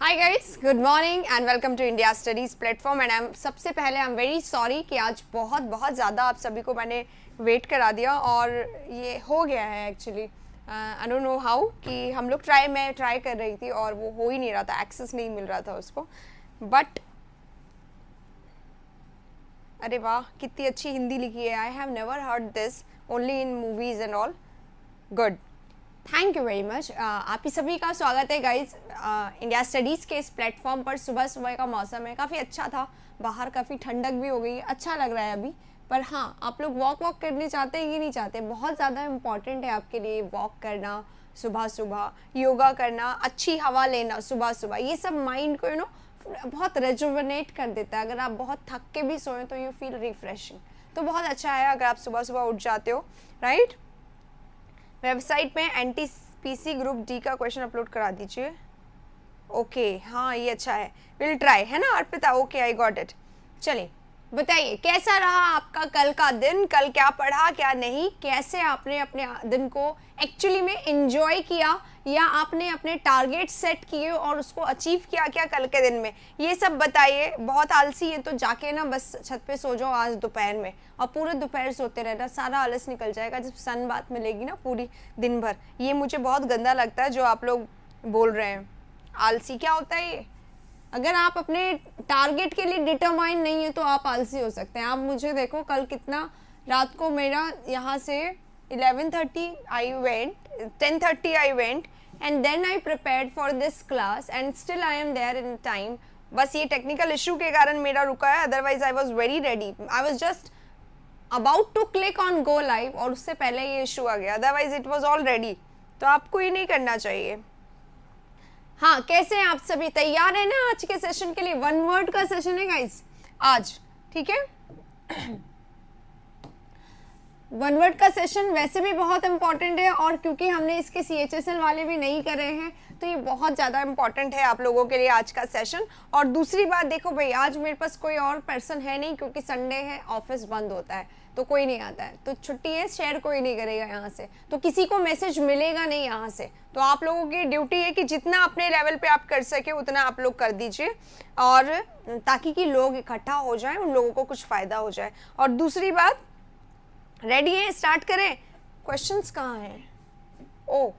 Hi guys, good morning and welcome to India studies platform. And सबसे पहले I am very sorry कि आज बहुत ज़्यादा आप सभी को मैंने वेट करा दिया और ये हो गया है actually. I don't know how कि हम लोग मैं ट्राई कर रही थी और वो हो ही नहीं रहा था, एक्सेस नहीं मिल रहा था उसको। बट अरे वाह, कितनी अच्छी हिंदी लिखी है। I have never heard this, only in movies and all. Good, thank you very much. आप ही सभी का स्वागत है गाइज इंडिया स्टडीज़ के इस प्लेटफॉर्म पर। सुबह सुबह का मौसम है, काफ़ी अच्छा था, बाहर काफ़ी ठंडक भी हो गई है, अच्छा लग रहा है अभी। पर हाँ, आप लोग वॉक करने चाहते हैं कि नहीं चाहते? बहुत ज़्यादा इम्पॉर्टेंट है आपके लिए वॉक करना, सुबह सुबह योगा करना, अच्छी हवा लेना सुबह सुबह। ये सब माइंड को बहुत रेजुवेनेट कर देता है। अगर आप बहुत थक के भी सोएं तो यू फील रिफ्रेशिंग, तो बहुत अच्छा है अगर आप सुबह सुबह उठ जाते हो, राइट। वेबसाइट में NTPC ग्रुप डी का क्वेश्चन अपलोड करा दीजिए। ओके, हाँ ये अच्छा है, विल ट्राई, है ना Arpita? Okay, I got it. चलिए बताइए, कैसा रहा आपका कल का दिन? कल क्या पढ़ा, क्या नहीं, कैसे आपने अपने दिन को एक्चुअली में एंजॉय किया, या आपने अपने टारगेट सेट किए और उसको अचीव किया क्या कल के दिन में? ये सब बताइए। बहुत आलसी है तो जाके ना बस छत पे सो जाओ आज दोपहर में, और पूरे दोपहर सोते रहना, सारा आलस निकल जाएगा जब सन बात मिलेगी ना पूरी दिन भर। ये मुझे बहुत गंदा लगता है जो आप लोग बोल रहे हैं। आलसी क्या होता है ये? अगर आप अपने टारगेट के लिए डिटरमाइन नहीं है तो आप आलसी हो सकते हैं। आप मुझे देखो, कल कितना रात को मेरा यहाँ से 11:30 I went, 10:30 I went and then I prepared for this class and still I am there in time. बस ये टेक्निकल इशू के कारण मेरा रुका है, otherwise I was very ready. I was just about to click on go live और उससे पहले ये इशू आ गया, otherwise it was all ready. तो आपको ये नहीं करना चाहिए। हाँ, कैसे हैं आप सभी? तैयार है ना आज के सेशन के लिए? 1 वर्ड का सेशन है गाइस आज, ठीक है। 1 वर्ड का सेशन वैसे भी बहुत इंपॉर्टेंट है, और क्योंकि हमने इसके CHSL वाले भी नहीं करे हैं तो ये बहुत ज़्यादा इंपॉर्टेंट है आप लोगों के लिए आज का सेशन। और दूसरी बात देखो भाई, आज मेरे पास कोई और पर्सन है नहीं क्योंकि संडे है, ऑफिस बंद होता है तो कोई नहीं आता है, तो छुट्टी है, शेयर कोई नहीं करेगा यहाँ से, तो किसी को मैसेज मिलेगा नहीं यहाँ से। तो आप लोगों की ड्यूटी है कि जितना अपने लेवल पे आप कर सके उतना आप लोग कर दीजिए, और ताकि कि लोग इकट्ठा हो जाएं, उन लोगों को कुछ फ़ायदा हो जाए। और दूसरी बात, रेडी है, स्टार्ट करें? क्वेश्चंस कहाँ हैं? ओ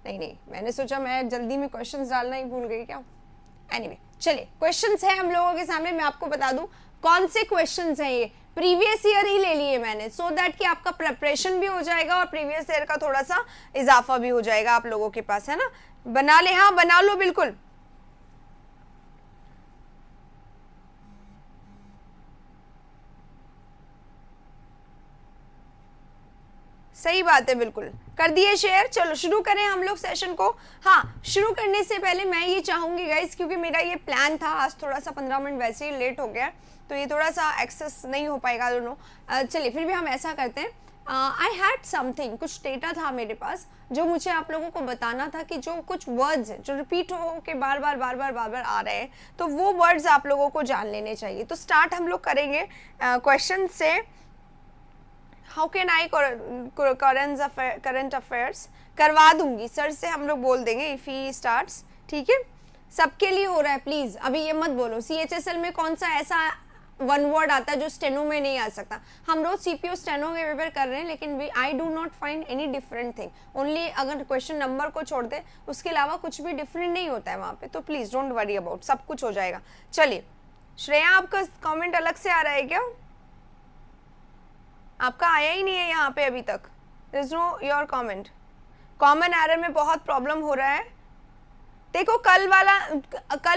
नहीं, मैंने सोचा मैं जल्दी में क्वेश्चंस डालना ही भूल गई क्या। एनीवे, चलिए क्वेश्चंस हैं हम लोगों के सामने। मैं आपको बता दूं कौन से क्वेश्चंस हैं। ये प्रीवियस ईयर ही ले लिए मैंने, सो दैट कि आपका प्रिपरेशन भी हो जाएगा और प्रीवियस ईयर का थोड़ा सा इजाफा भी हो जाएगा आप लोगों के पास, है ना। बना ले, हाँ बना लो बिल्कुल। सही बात है, बिल्कुल कर दिए शेयर। चलो शुरू करें हम लोग सेशन को। हाँ, शुरू करने से पहले मैं ये चाहूंगी गाइस, क्योंकि मेरा ये प्लान था, आज थोड़ा सा 15 मिनट वैसे ही लेट हो गया तो ये थोड़ा सा एक्सेस नहीं हो पाएगा दोनों। चलिए फिर भी हम ऐसा करते हैं। आई हैड समथिंग, कुछ डेटा था मेरे पास जो मुझे आप लोगों को बताना था कि जो कुछ वर्ड्स हैं जो रिपीट हो के बार बार आ रहे हैं, तो वो वर्ड्स आप लोगों को जान लेने चाहिए। तो स्टार्ट हम लोग करेंगे क्वेश्चन से। How can I current affairs करवा दूंगी सर से, हम लोग बोल देंगे इफ ही स्टार्ट्स, ठीक है। सबके लिए हो रहा है, प्लीज अभी ये मत बोलो CHSL में कौन सा ऐसा 1 वर्ड आता है जो स्टेनो में नहीं आ सकता। हम रोज CPO स्टेनो के पेपर कर रहे हैं, लेकिन I do not find any different thing. Only अगर क्वेश्चन नंबर को छोड़ दे, उसके अलावा कुछ भी डिफरेंट नहीं होता है वहाँ पे, तो प्लीज डोंट वरी अबाउट, सब कुछ हो जाएगा। चलिए श्रेया, आपका कॉमेंट अलग से आ रहा है क्या? आपका आया ही नहीं है यहाँ पे अभी तक। There is no your comment. Common error में बहुत प्रॉब्लम हो रहा है। देखो कल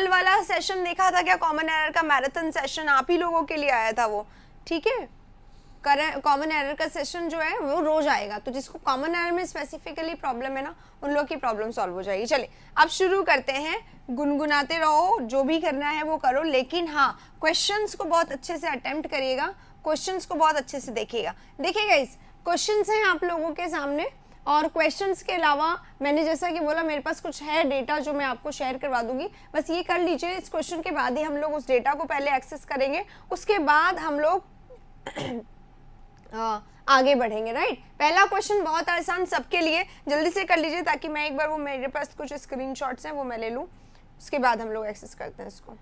वाला सेशन देखा था क्या? कॉमन एरर का मैराथन सेशन आप ही लोगों के लिए आया था वो, ठीक है। कॉमन एरर का सेशन जो है वो रोज आएगा, तो जिसको कॉमन एरर में स्पेसिफिकली प्रॉब्लम है ना, उन लोगों की प्रॉब्लम सॉल्व हो जाएगी। चलिए अब शुरू करते हैं। गुनगुनाते रहो, जो भी करना है वो करो, लेकिन हाँ क्वेश्चंस को बहुत अच्छे से अटेम्प्ट करिएगा, क्वेश्चंस को बहुत अच्छे से देखिएगा। देखिएगा इस क्वेश्चंस हैं आप लोगों के सामने, और क्वेश्चंस के अलावा मैंने जैसा कि बोला मेरे पास कुछ है डेटा जो मैं आपको शेयर करवा दूंगी, बस ये कर लीजिए। इस क्वेश्चन के बाद ही हम लोग उस डेटा को पहले एक्सेस करेंगे, उसके बाद हम लोग आगे बढ़ेंगे, राइट। पहला क्वेश्चन बहुत आसान सबके लिए, जल्दी से कर लीजिए ताकि मैं एक बार वो मेरे पास कुछ स्क्रीनशॉट्स हैं वो मैं ले लूँ। उसके बाद हम लोग एक्सेस करते हैं इसको।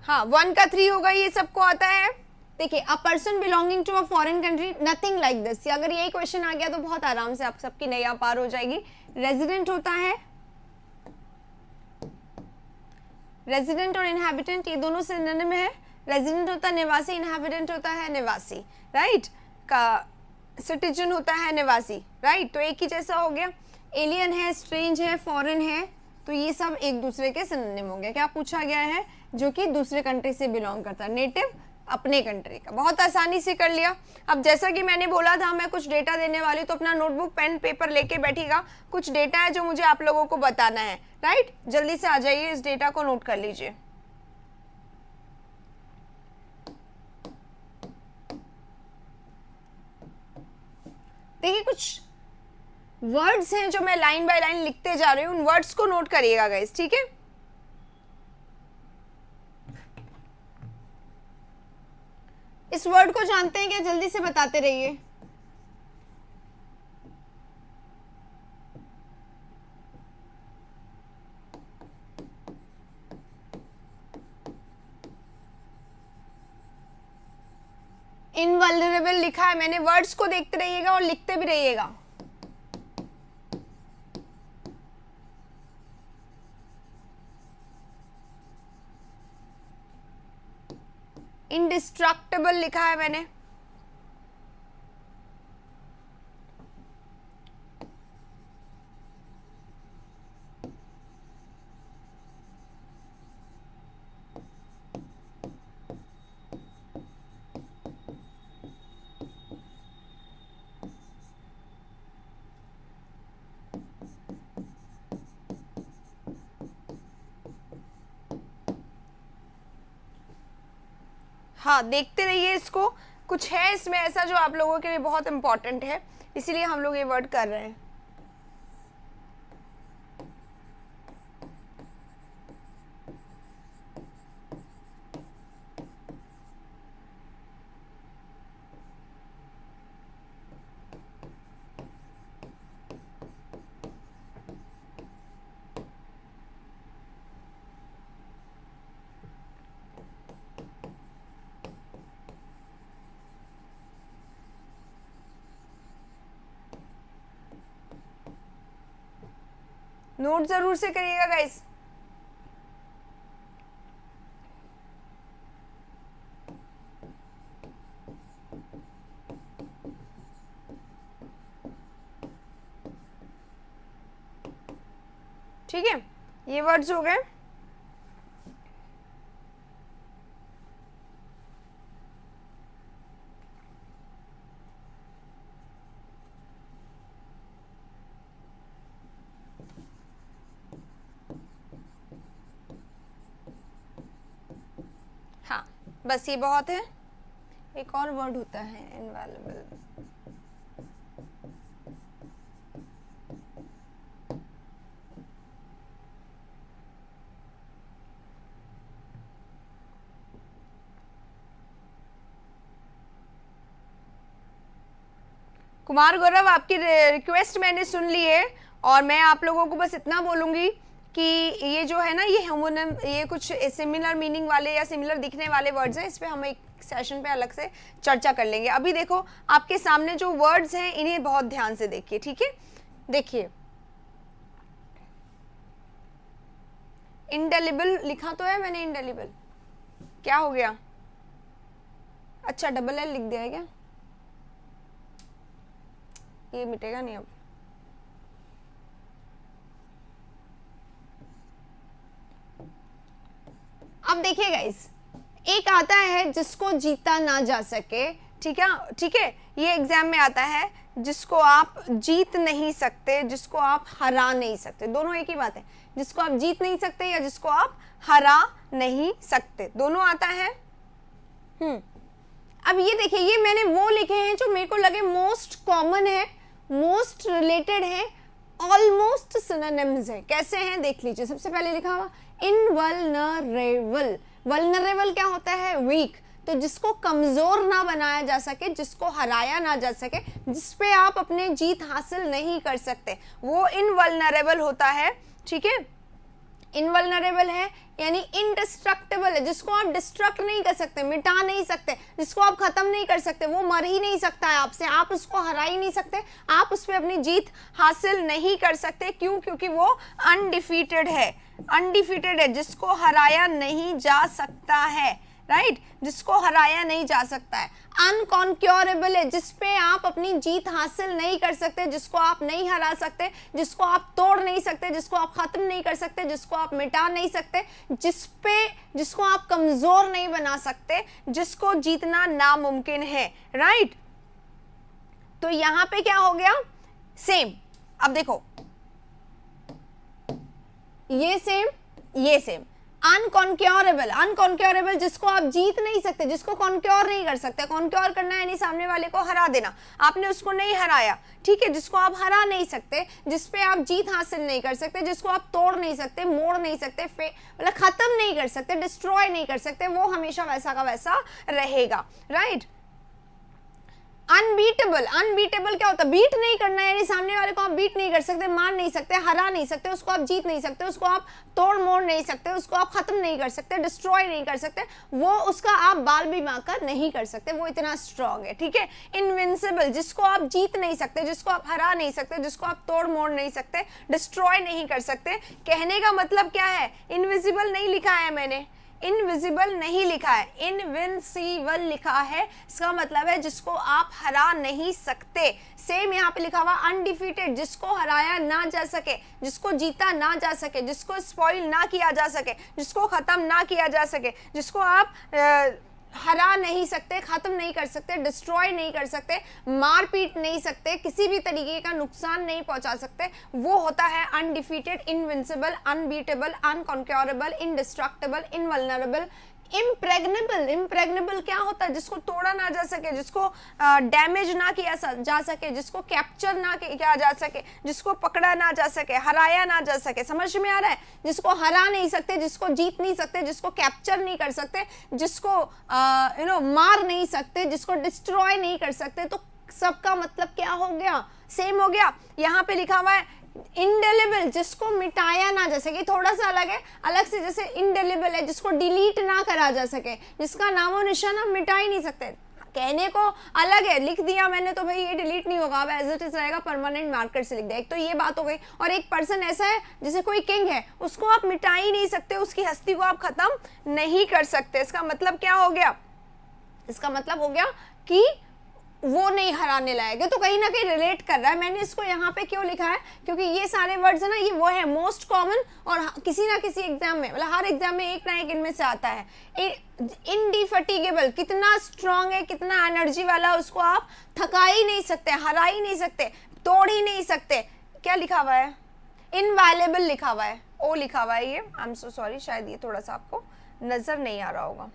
हाँ, 1 का 3 होगा, ये सबको आता है। देखिए, a person belonging to a foreign country, nothing like this. अगर यही क्वेश्चन आ गया तो बहुत आराम से आप सबकी नैया पार हो जाएगी। रेजिडेंट होता है, रेजिडेंट और इनहैबिटेंट ये दोनों सिनोनिम है। रेजिडेंट होता है निवासी, इनहैबिटेंट होता है निवासी, राइट। का सिटीजन होता है निवासी, राइट। तो एक ही जैसा हो गया। एलियन है, स्ट्रेंज है, फॉरेन है, तो ये सब एक दूसरे के सिनोनिम हो गया। क्या पूछा गया है? जो कि दूसरे कंट्री से बिलोंग करता है, नेटिव अपने कंट्री का। बहुत आसानी से कर लिया। अब जैसा कि मैंने बोला था, मैं कुछ डेटा देने वाली हूँ, तो अपना नोटबुक पेन पेपर लेके बैठिएगा। कुछ डेटा है जो मुझे आप लोगों को बताना है, राइट। जल्दी से आ जाइए, इस डेटा को नोट कर लीजिए। देखिए, कुछ वर्ड्स हैं जो मैं लाइन बाय लाइन लिखते जा रही हूँ, उन वर्ड्स को नोट करिएगा गाइस, ठीक है। इस वर्ड को जानते हैं क्या? जल्दी से बताते रहिए। इनवल्नरेबल लिखा है मैंने। वर्ड्स को देखते रहिएगा और लिखते भी रहिएगा। इंडिस्ट्रक्टेबल लिखा है मैंने। हाँ, देखते रहिए इसको। कुछ है इसमें ऐसा जो आप लोगों के लिए बहुत इंपॉर्टेंट है, इसीलिए हम लोग ये वर्ड कर रहे हैं। नोट जरूर से करिएगा गाइस। ठीक है, ये वर्ड्स हो गए। हाँ, बस ये बहुत है। एक और वर्ड होता है इनवैल्यूएबल। कुमार गौरव, आपकी रिक्वेस्ट मैंने सुन ली है और मैं आप लोगों को बस इतना बोलूंगी कि ये जो है ना, ये होमोनिम, ये कुछ सिमिलर मीनिंग वाले या सिमिलर दिखने वाले वर्ड्स हैं। इस पे हम एक सेशन पे अलग से चर्चा कर लेंगे। अभी देखो, आपके सामने जो वर्ड्स हैं इन्हें बहुत ध्यान से देखिए, ठीक है। देखिए, इंडेलिबल लिखा तो है मैंने। इंडेलिबल क्या हो गया? अच्छा, डबल एल लिख दिया है क्या? ये मिटेगा नहीं अब। अब देखिए गाइस, एक आता है जिसको जीता ना जा सके, ठीक है, ठीक है। ये एग्जाम में आता है, जिसको आप जीत नहीं सकते, जिसको आप हरा नहीं सकते। दोनों एक ही बात है, जिसको आप जीत नहीं सकते या जिसको आप हरा नहीं सकते, दोनों आता है। अब ये देखिए, ये मैंने वो लिखे हैं जो मेरे को लगे मोस्ट कॉमन है, मोस्ट रिलेटेड है, ऑलमोस्ट सिनोनिम्स है। कैसे हैं देख लीजिए। सबसे पहले लिखा हुआ इनवल्नरेबल, वल्नरेबल क्या होता है? वीक। तो जिसको कमजोर ना बनाया जा सके, जिसको हराया ना जा सके, जिसपे आप अपने जीत हासिल नहीं कर सकते, वो इनवल्नरेबल होता है। ठीक है, इनवल्नरेबल है यानी इनडिस्ट्रक्टेबल है, जिसको आप डिस्ट्रक्ट नहीं कर सकते, मिटा नहीं सकते, जिसको आप खत्म नहीं कर सकते, वो मर ही नहीं सकता है आपसे, आप उसको हरा ही नहीं सकते, आप उस पर अपनी जीत हासिल नहीं कर सकते। क्यों? क्योंकि वो अनडिफीटेड है, अनडिफीटेड है, जिसको हराया नहीं जा सकता है, राइट, जिसको हराया नहीं जा सकता है। अनकॉन्क्योरेबल है, जिसपे आप अपनी जीत हासिल नहीं कर सकते, जिसको आप नहीं हरा सकते, जिसको आप तोड़ नहीं सकते, जिसको आप खत्म नहीं कर सकते, जिसको आप मिटा नहीं सकते, जिसको आप कमजोर नहीं बना सकते, जिसको जीतना नामुमकिन है, राइट। तो यहां पे क्या हो गया? सेम। अब देखो, ये सेम, ये सेम। अनकॉन्क्योरेबल, अनकॉन्क्योरेबल जिसको आप जीत नहीं सकते, जिसको कॉन्क्योर नहीं कर सकते। कॉन्क्योर करना यानी सामने वाले को हरा देना, आपने उसको नहीं हराया, ठीक है, जिसको आप हरा नहीं सकते, जिसपे आप जीत हासिल नहीं कर सकते, जिसको आप तोड़ नहीं सकते, मोड़ नहीं सकते, मतलब खत्म नहीं कर सकते, डिस्ट्रॉय नहीं कर सकते, वो हमेशा वैसा का वैसा रहेगा, राइट। अनबीटेबल, अनबीटेबल क्या होता है? बीट नहीं करना है यानी सामने वाले को आप बीट नहीं कर सकते, मार नहीं सकते, हरा नहीं सकते, उसको आप जीत नहीं सकते, उसको आप तोड़ मोड़ नहीं सकते, उसको आप खत्म नहीं कर सकते, डिस्ट्रॉय नहीं कर सकते, वो उसका आप बाल भी बांका नहीं कर सकते, वो इतना स्ट्रांग है, ठीक है। इनविंसिबल, जिसको आप जीत नहीं सकते, जिसको आप हरा नहीं सकते, जिसको आप तोड़ मोड़ नहीं सकते, डिस्ट्रॉय नहीं कर सकते। कहने का मतलब क्या है? इनविजिबल नहीं लिखा है मैंने, इनविजिबल नहीं लिखा है, इनविंसिबल लिखा है। इसका मतलब है जिसको आप हरा नहीं सकते। सेम यहाँ पे लिखा हुआ अनडिफीटेड, जिसको हराया ना जा सके, जिसको जीता ना जा सके, जिसको स्पॉइल ना किया जा सके, जिसको खत्म ना किया जा सके, जिसको आप हरा नहीं सकते, खत्म नहीं कर सकते, डिस्ट्रॉय नहीं कर सकते, मार पीट नहीं सकते, किसी भी तरीके का नुकसान नहीं पहुंचा सकते, वो होता है undefeated, invincible, unbeatable, अनकॉन्क्योरेबल, indestructible, इनवल्नरेबल, impregnable. Impregnable क्या होता है? जिसको तोड़ा ना जा सके, जिसको डैमेज ना किया जा सके, जिसको कैप्चर ना किया जा सके, जिसको पकड़ा ना जा सके, हराया ना जा सके। समझ में आ रहा है? जिसको हरा नहीं सकते, जिसको जीत नहीं सकते, जिसको कैप्चर नहीं कर सकते, जिसको मार नहीं सकते, जिसको डिस्ट्रॉय नहीं कर सकते। तो सबका मतलब क्या हो गया? सेम हो गया। यहाँ पे लिखा हुआ है इंडेलिबल, जिसको मिटाया ना जा सके। थोड़ा सा अलग है, अलग से, जैसे इंडेलिबल है जिसको डिलीट ना करा जा सके, जिसका नामो निशान आप मिटा ही नहीं सकते। कहने को अलग है, लिख दिया मैंने तो भाई ये डिलीट नहीं होगा, अब एज इट इज रहेगा, परमानेंट मार्कर से लिख दिया। एक तो ये बात हो गई। और एक पर्सन ऐसा है जैसे कोई किंग है, उसको आप मिटा ही नहीं सकते, उसकी हस्ती को आप खत्म नहीं कर सकते। इसका मतलब क्या हो गया? इसका मतलब हो गया कि वो नहीं हराने लायक है। तो कहीं ना कहीं रिलेट कर रहा है। मैंने इसको यहाँ पे क्यों लिखा है? क्योंकि ये सारे वर्ड्स है ना, ये वो है मोस्ट कॉमन, और किसी ना किसी एग्जाम में, मतलब हर एग्जाम में एक ना एक इनमें से आता है। इंडिफेटिगेबल, कितना स्ट्रांग है, कितना एनर्जी वाला, उसको आप थका ही नहीं सकते, हरा ही नहीं सकते, तोड़ ही नहीं सकते। क्या लिखा हुआ है? इनवैल्युएबल लिखा हुआ है, ओ लिखा हुआ है। ये आई एम सो सॉरी, शायद ये थोड़ा सा आपको नजर नहीं आ रहा होगा।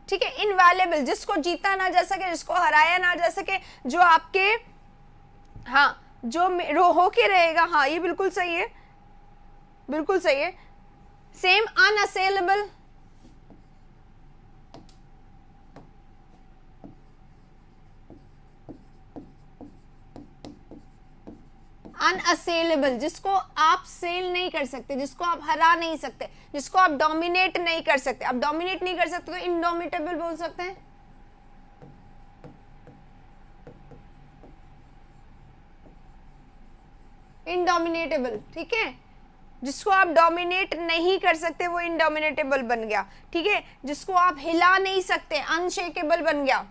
ठीक है, इनवैल्युएबल, जिसको जीता ना जा सके, जिसको हराया ना जा सके, जो आपके जो होके रहेगा। हाँ, ये बिल्कुल सही है, बिल्कुल सही है। सेम अनअसेलेबल, अनअसेलेबल, जिसको आप सेल नहीं कर सकते, जिसको आप हरा नहीं सकते, जिसको आप डोमिनेट नहीं कर सकते। आप डोमिनेट नहीं कर सकते तो इनडोमिटेबल बोल सकते हैं। इनडोमिनेटेबल, ठीक है, जिसको आप डोमिनेट नहीं कर सकते वो इनडोमिनेटेबल बन गया। ठीक है, जिसको आप हिला नहीं सकते, अनशेकेबल बन गया।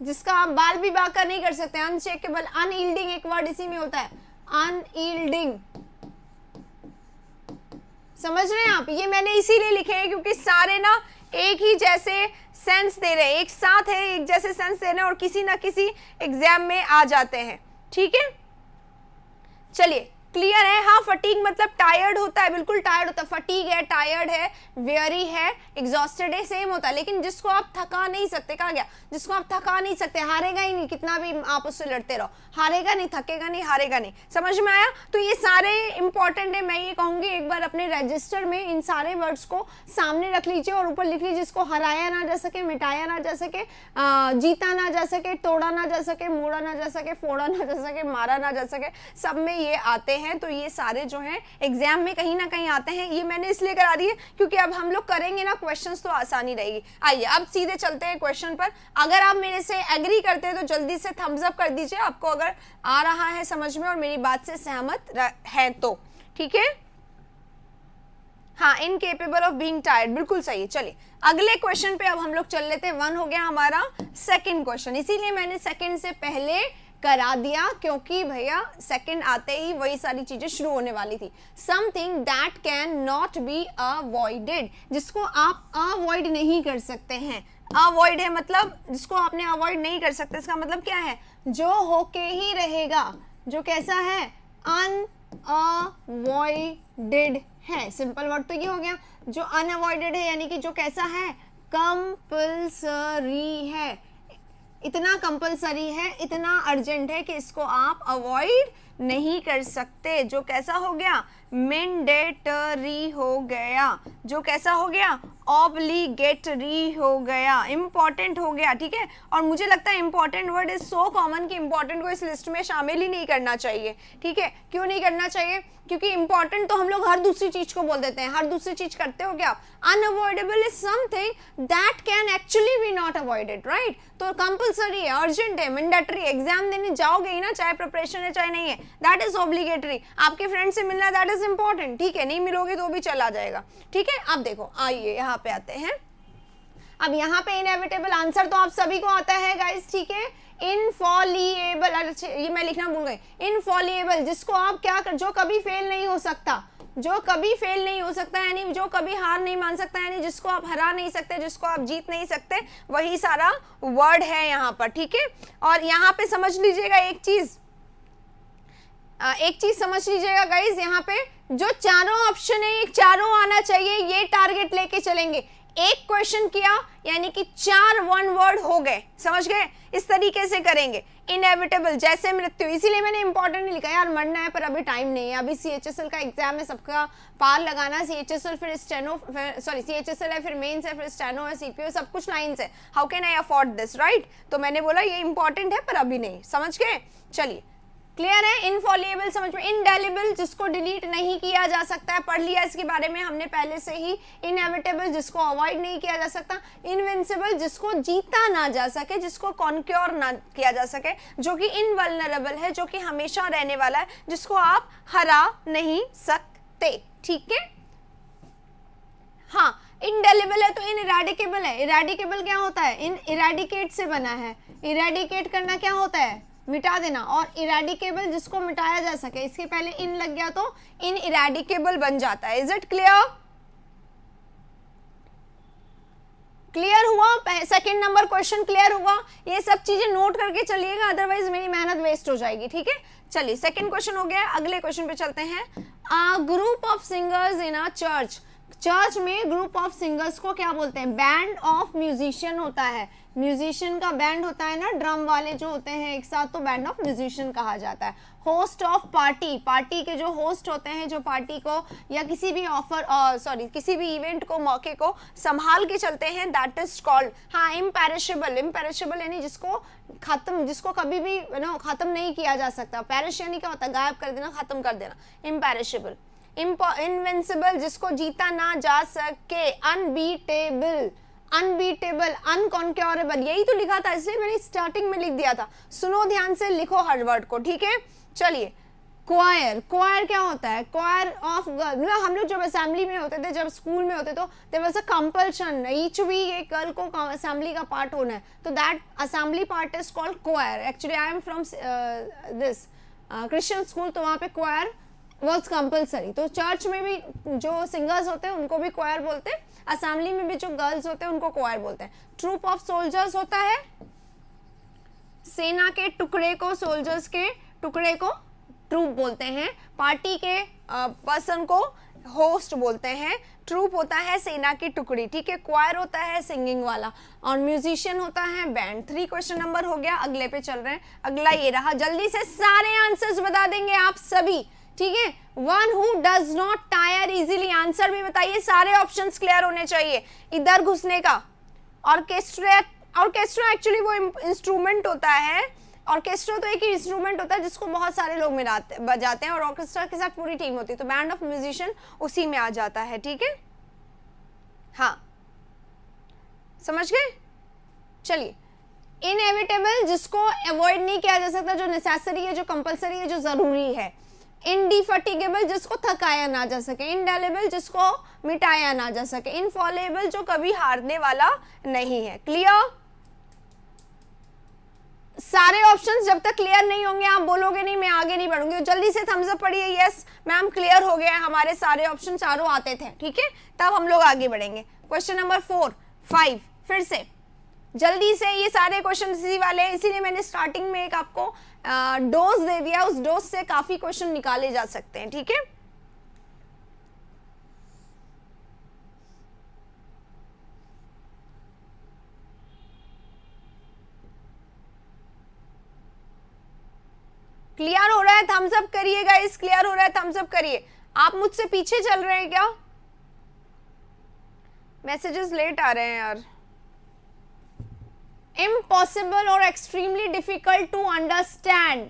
जिसका आप बाल भी बांका नहीं कर सकते, अनशेकेबल। अनयील्डिंग एक वर्ड इसी में होता है, अनयील्डिंग। समझ रहे हैं आप? ये मैंने इसीलिए लिखे हैं क्योंकि सारे ना एक ही जैसे सेंस दे रहे हैं, एक साथ है, एक जैसे सेंस दे रहे हैं और किसी ना किसी एग्जाम में आ जाते हैं। ठीक है, चलिए क्लियर है? हाँ, फटीग मतलब टायर्ड होता है, बिल्कुल टायर्ड होता है, फटीग है, टायर्ड है, वेरी है, एग्जॉस्टेड है, सेम होता है। लेकिन जिसको आप थका नहीं सकते, कहा गया, जिसको आप थका नहीं सकते, हारेगा ही नहीं, कितना भी आप उससे लड़ते रहो, हारेगा नहीं, थकेगा नहीं, हारेगा नहीं। समझ में आया? तो ये सारे इंपॉर्टेंट है। मैं ये कहूंगी एक बार अपने रजिस्टर में इन सारे वर्ड्स को सामने रख लीजिए और ऊपर लिख लीजिए, जिसको हराया ना जा सके, मिटाया ना जा सके, जीता ना जा सके, तोड़ा ना जा सके, मोड़ा ना जा सके, फोड़ा ना जा सके, मारा ना जा सके, सब में ये आते हैं। तो ये सारे जो हैं एग्जाम में कहीं ना कहीं आते हैं। ये मैंने इसलिए करा दी है क्योंकि अब हम लोग करेंगे ना क्वेश्चंस तो आसानी रहेगी। आइए अब सीधे चलते हैं क्वेश्चन पर। अगर आप मेरे से एग्री करते हैं तो जल्दी से थम्स अप कर दीजिए, आपको अगर आ रहा है समझ में और मेरी बात से सहमत है तो, ठीक है? हाँ, इनकेपेबल ऑफ बीइंग टायर्ड, बिल्कुल सही। चलिए अगले क्वेश्चन पे अब हम लोग चल लेते हैं। 1 हो गया हमारा। सेकंड क्वेश्चन, इसीलिए मैंने सेकंड से पहले करा दिया क्योंकि भैया सेकंड आते ही वही सारी चीजें शुरू होने वाली थी। Something that can not be avoided, जिसको आप अवॉइड नहीं कर सकते हैं। अवॉइड है मतलब जिसको आपने अवॉइड नहीं कर सकते, इसका मतलब क्या है? जो होके ही रहेगा, जो कैसा है? अनअवॉइडेड है। सिंपल वर्ड तो ये हो गया। जो अनअवॉइडेड है यानी कि जो कैसा है? कंपल्सरी है। इतना कंपल्सरी है, इतना अर्जेंट है कि इसको आप अवॉइड नहीं कर सकते। जो कैसा हो गया? मैंडेटरी हो गया। जो कैसा हो गया? ऑब्लिगेटरी हो गया, इंपॉर्टेंट हो गया, ठीक है? और मुझे लगता है important word is so common कि इंपॉर्टेंट को इस लिस्ट में शामिल ही नहीं करना चाहिए, ठीक है? क्यों नहीं करना चाहिए? क्योंकि इंपॉर्टेंट तो हम लोग हर दूसरी चीज को बोल देते हैं। हर दूसरी चीज करते हो क्या आप? Unavoidable is something that can actually be not avoided, right? तो कंपल्सरी है, अर्जेंट है, मैंडेटरी, एग्जाम देने जाओगे ही ना, चाहे प्रिपरेशन है चाहे नहीं है, दैट इज ऑब्लिगेटरी। आपके फ्रेंड से मिलना दैट इज इंपॉर्टेंट, ठीक है? नहीं मिलोगे तो भी चला जाएगा, ठीक है? अब देखो, आइए यहाँ पे आते हैं। अब यहाँ पे इनएविटेबल आंसर तो आप सभी को आता है गाइस, ठीक है? इनफॉलिएबल, अच्छा ये मैं लिखना भूल गई। इनफॉलिएबल जिसको आप क्या कर, जो कभी फेल नहीं हो सकता, जो कभी फेल नहीं हो सकता, यानी जो कभी हार नहीं मान सकता, यानी जिसको आप हरा नहीं सकते, जिसको आप जीत नहीं सकते, वही सारा वर्ड है यहाँ पर, ठीक है? और यहाँ पे समझ लीजिएगा एक चीज समझ लीजिएगा गाइस, यहाँ पे जो चारों ऑप्शन है ये चारों आना चाहिए, ये टारगेट लेके चलेंगे। एक क्वेश्चन किया यानी कि 4 वन वर्ड हो गए, समझ गए? इस तरीके से करेंगे। इनएविटेबल जैसे मृत्यु, इसीलिए मैंने इंपॉर्टेंट नहीं लिखा यार, मरना है पर अभी टाइम नहीं है, अभी CHSL का एग्जाम है, सबका पार लगाना, CHSL फिर स्टेनो, सॉरी CHSL है, फिर मेंस है, फिर स्टेनो है, CPO, सब कुछ लाइन्स है, how can I afford this, right? तो मैंने बोला ये इंपॉर्टेंट है पर अभी नहीं, समझ गए? चलिए क्लियर है? इनफॉलिएबल समझ में। इनडेलिबल जिसको डिलीट नहीं किया जा सकता है, पढ़ लिया इसके बारे में हमने पहले से ही। इनएविटेबल जिसको अवॉइड नहीं किया जा सकता। इनविंसिबल जिसको जीता ना जा सके, जिसको कॉन्क्योर ना किया जा सके, जो कि इनवल्नरेबल है, जो कि हमेशा रहने वाला है, जिसको आप हरा नहीं सकते, ठीक है? हाँ, इनडेलिबल है तो इनइरेडिकेबल है। इरेडिकेबल क्या होता है? इन इरेडिकेट से बना है। इरेडिकेट करना क्या होता है? मिटा देना। और इरेडिकेबल जिसको मिटाया जा सके, इसके पहले इन लग गया तो इन इरेडिकेबल बन जाता है। Is it clear? क्लियर हुआ? सेकंड नंबर क्वेश्चन क्लियर हुआ? ये सब चीजें नोट करके चलिएगा, अदरवाइज मेरी मेहनत वेस्ट हो जाएगी, ठीक है? चलिए सेकंड क्वेश्चन हो गया, अगले क्वेश्चन पे चलते हैं। Group of singers in a church. Church में ग्रुप ऑफ सिंगर्स को क्या बोलते हैं? बैंड ऑफ म्यूजिशियन होता है। म्यूजिशियन का बैंड होता है ना, ड्रम वाले जो होते हैं एक साथ, तो बैंड ऑफ म्यूजिशियन कहा जाता है। होस्ट ऑफ पार्टी, पार्टी के जो होस्ट होते हैं, जो पार्टी को या किसी भी किसी भी इवेंट को, मौके को संभाल के चलते हैं, दैट इज कॉल्ड, हाँ, इम्पेरिशेबल। इम्पेरिशेबल यानी जिसको कभी भी खत्म नहीं किया जा सकता। पेरिश यानी क्या होता है? गायब कर देना, खत्म कर देना, इम्पेरिशेबल। इनविंसिबल जिसको जीता ना जा सके। अनबीटेबल, अनबीटेबल, अनकॉन्क्योरेबल, यही तो लिखा था, इसलिए मैंने स्टार्टिंग में लिख दिया था। सुनो ध्यान से, लिखो हर वर्ड को, ठीक है? चलिए क्वायर, क्वायर क्या होता है? क्वायर ऑफ गर्ल, मतलब हम लोग जब असेंबली में होते थे, जब स्कूल में होते तो there was a compulsion, each भी एक गर्ल को असेंबली का पार्ट होना है, तो that assembly part is called choir. Actually I am from this Christian school, तो वहाँ पे क्वायर वॉज कंपल्सरी। तो चर्च में भी जो सिंगर्स होते हैं उनको भी क्वायर बोलते हैं, असेंबली में भी जो गर्ल्स होते हैं उनको क्वायर बोलते हैं। ट्रूप ऑफ सोल्जर्स होता है, सेना के टुकड़े को, सोल्जर्स के टुकड़े को ट्रूप बोलते हैं। पार्टी के पर्सन को होस्ट बोलते हैं, ट्रूप होता है सेना की टुकड़ी, ठीक है, क्वायर होता है सिंगिंग वाला, और म्यूजिशियन होता है बैंड। 3 क्वेश्चन नंबर हो गया, अगले पे चल रहे हैं। अगला ये रहा, जल्दी से सारे आंसर्स बता देंगे आप सभी, ठीक है। One who does not tyre easily, answer भी बताइए, सारे ऑप्शंस क्लियर होने चाहिए। इधर घुसने का, ऑर्केस्ट्रा एक्चुअली वो इंस्ट्रूमेंट होता है, ऑर्केस्ट्रा तो एक ही इंस्ट्रूमेंट होता है जिसको बहुत सारे लोग बजाते हैं, और ऑर्केस्ट्रा के साथ पूरी टीम होती है, तो बैंड ऑफ म्यूजिशियन उसी में आ जाता है, ठीक है। हाँ, समझ गए? चलिए, इनएविटेबल जिसको अवॉइड नहीं किया जा सकता, जो नेसेसरी है, जो कंपलसरी है, जो जरूरी है। इनडिफेटिगेबल जिसको थकाया ना जा सके, इंडेलेबल जिसको मिटाया ना जा सके, इनफॉलेबल जो कभी हारने वाला नहीं है। क्लियर? सारे ऑप्शंस जब तक क्लियर नहीं होंगे आप बोलोगे नहीं मैं आगे नहीं बढ़ूंगी। जल्दी से थम्स अप पढ़िए, यस मैम क्लियर हो गया है, हमारे सारे ऑप्शन चारों आते थे, ठीक है, तब हम लोग आगे बढ़ेंगे। क्वेश्चन नंबर 4, 5, फिर से जल्दी से, ये सारे क्वेश्चन इसी वाले हैं, इसीलिए मैंने स्टार्टिंग में एक आपको डोज दे दिया, उस डोज से काफी क्वेश्चन निकाले जा सकते हैं, ठीक है। क्लियर हो रहा है? थम्स अप करिए गाइस, क्लियर हो रहा है? थम्स अप करिए। आप मुझसे पीछे चल रहे हैं क्या? मैसेजेस लेट आ रहे हैं यार। इम्पॉसिबल और एक्सट्रीमली डिफिकल्ट टू अंडरस्टैंड,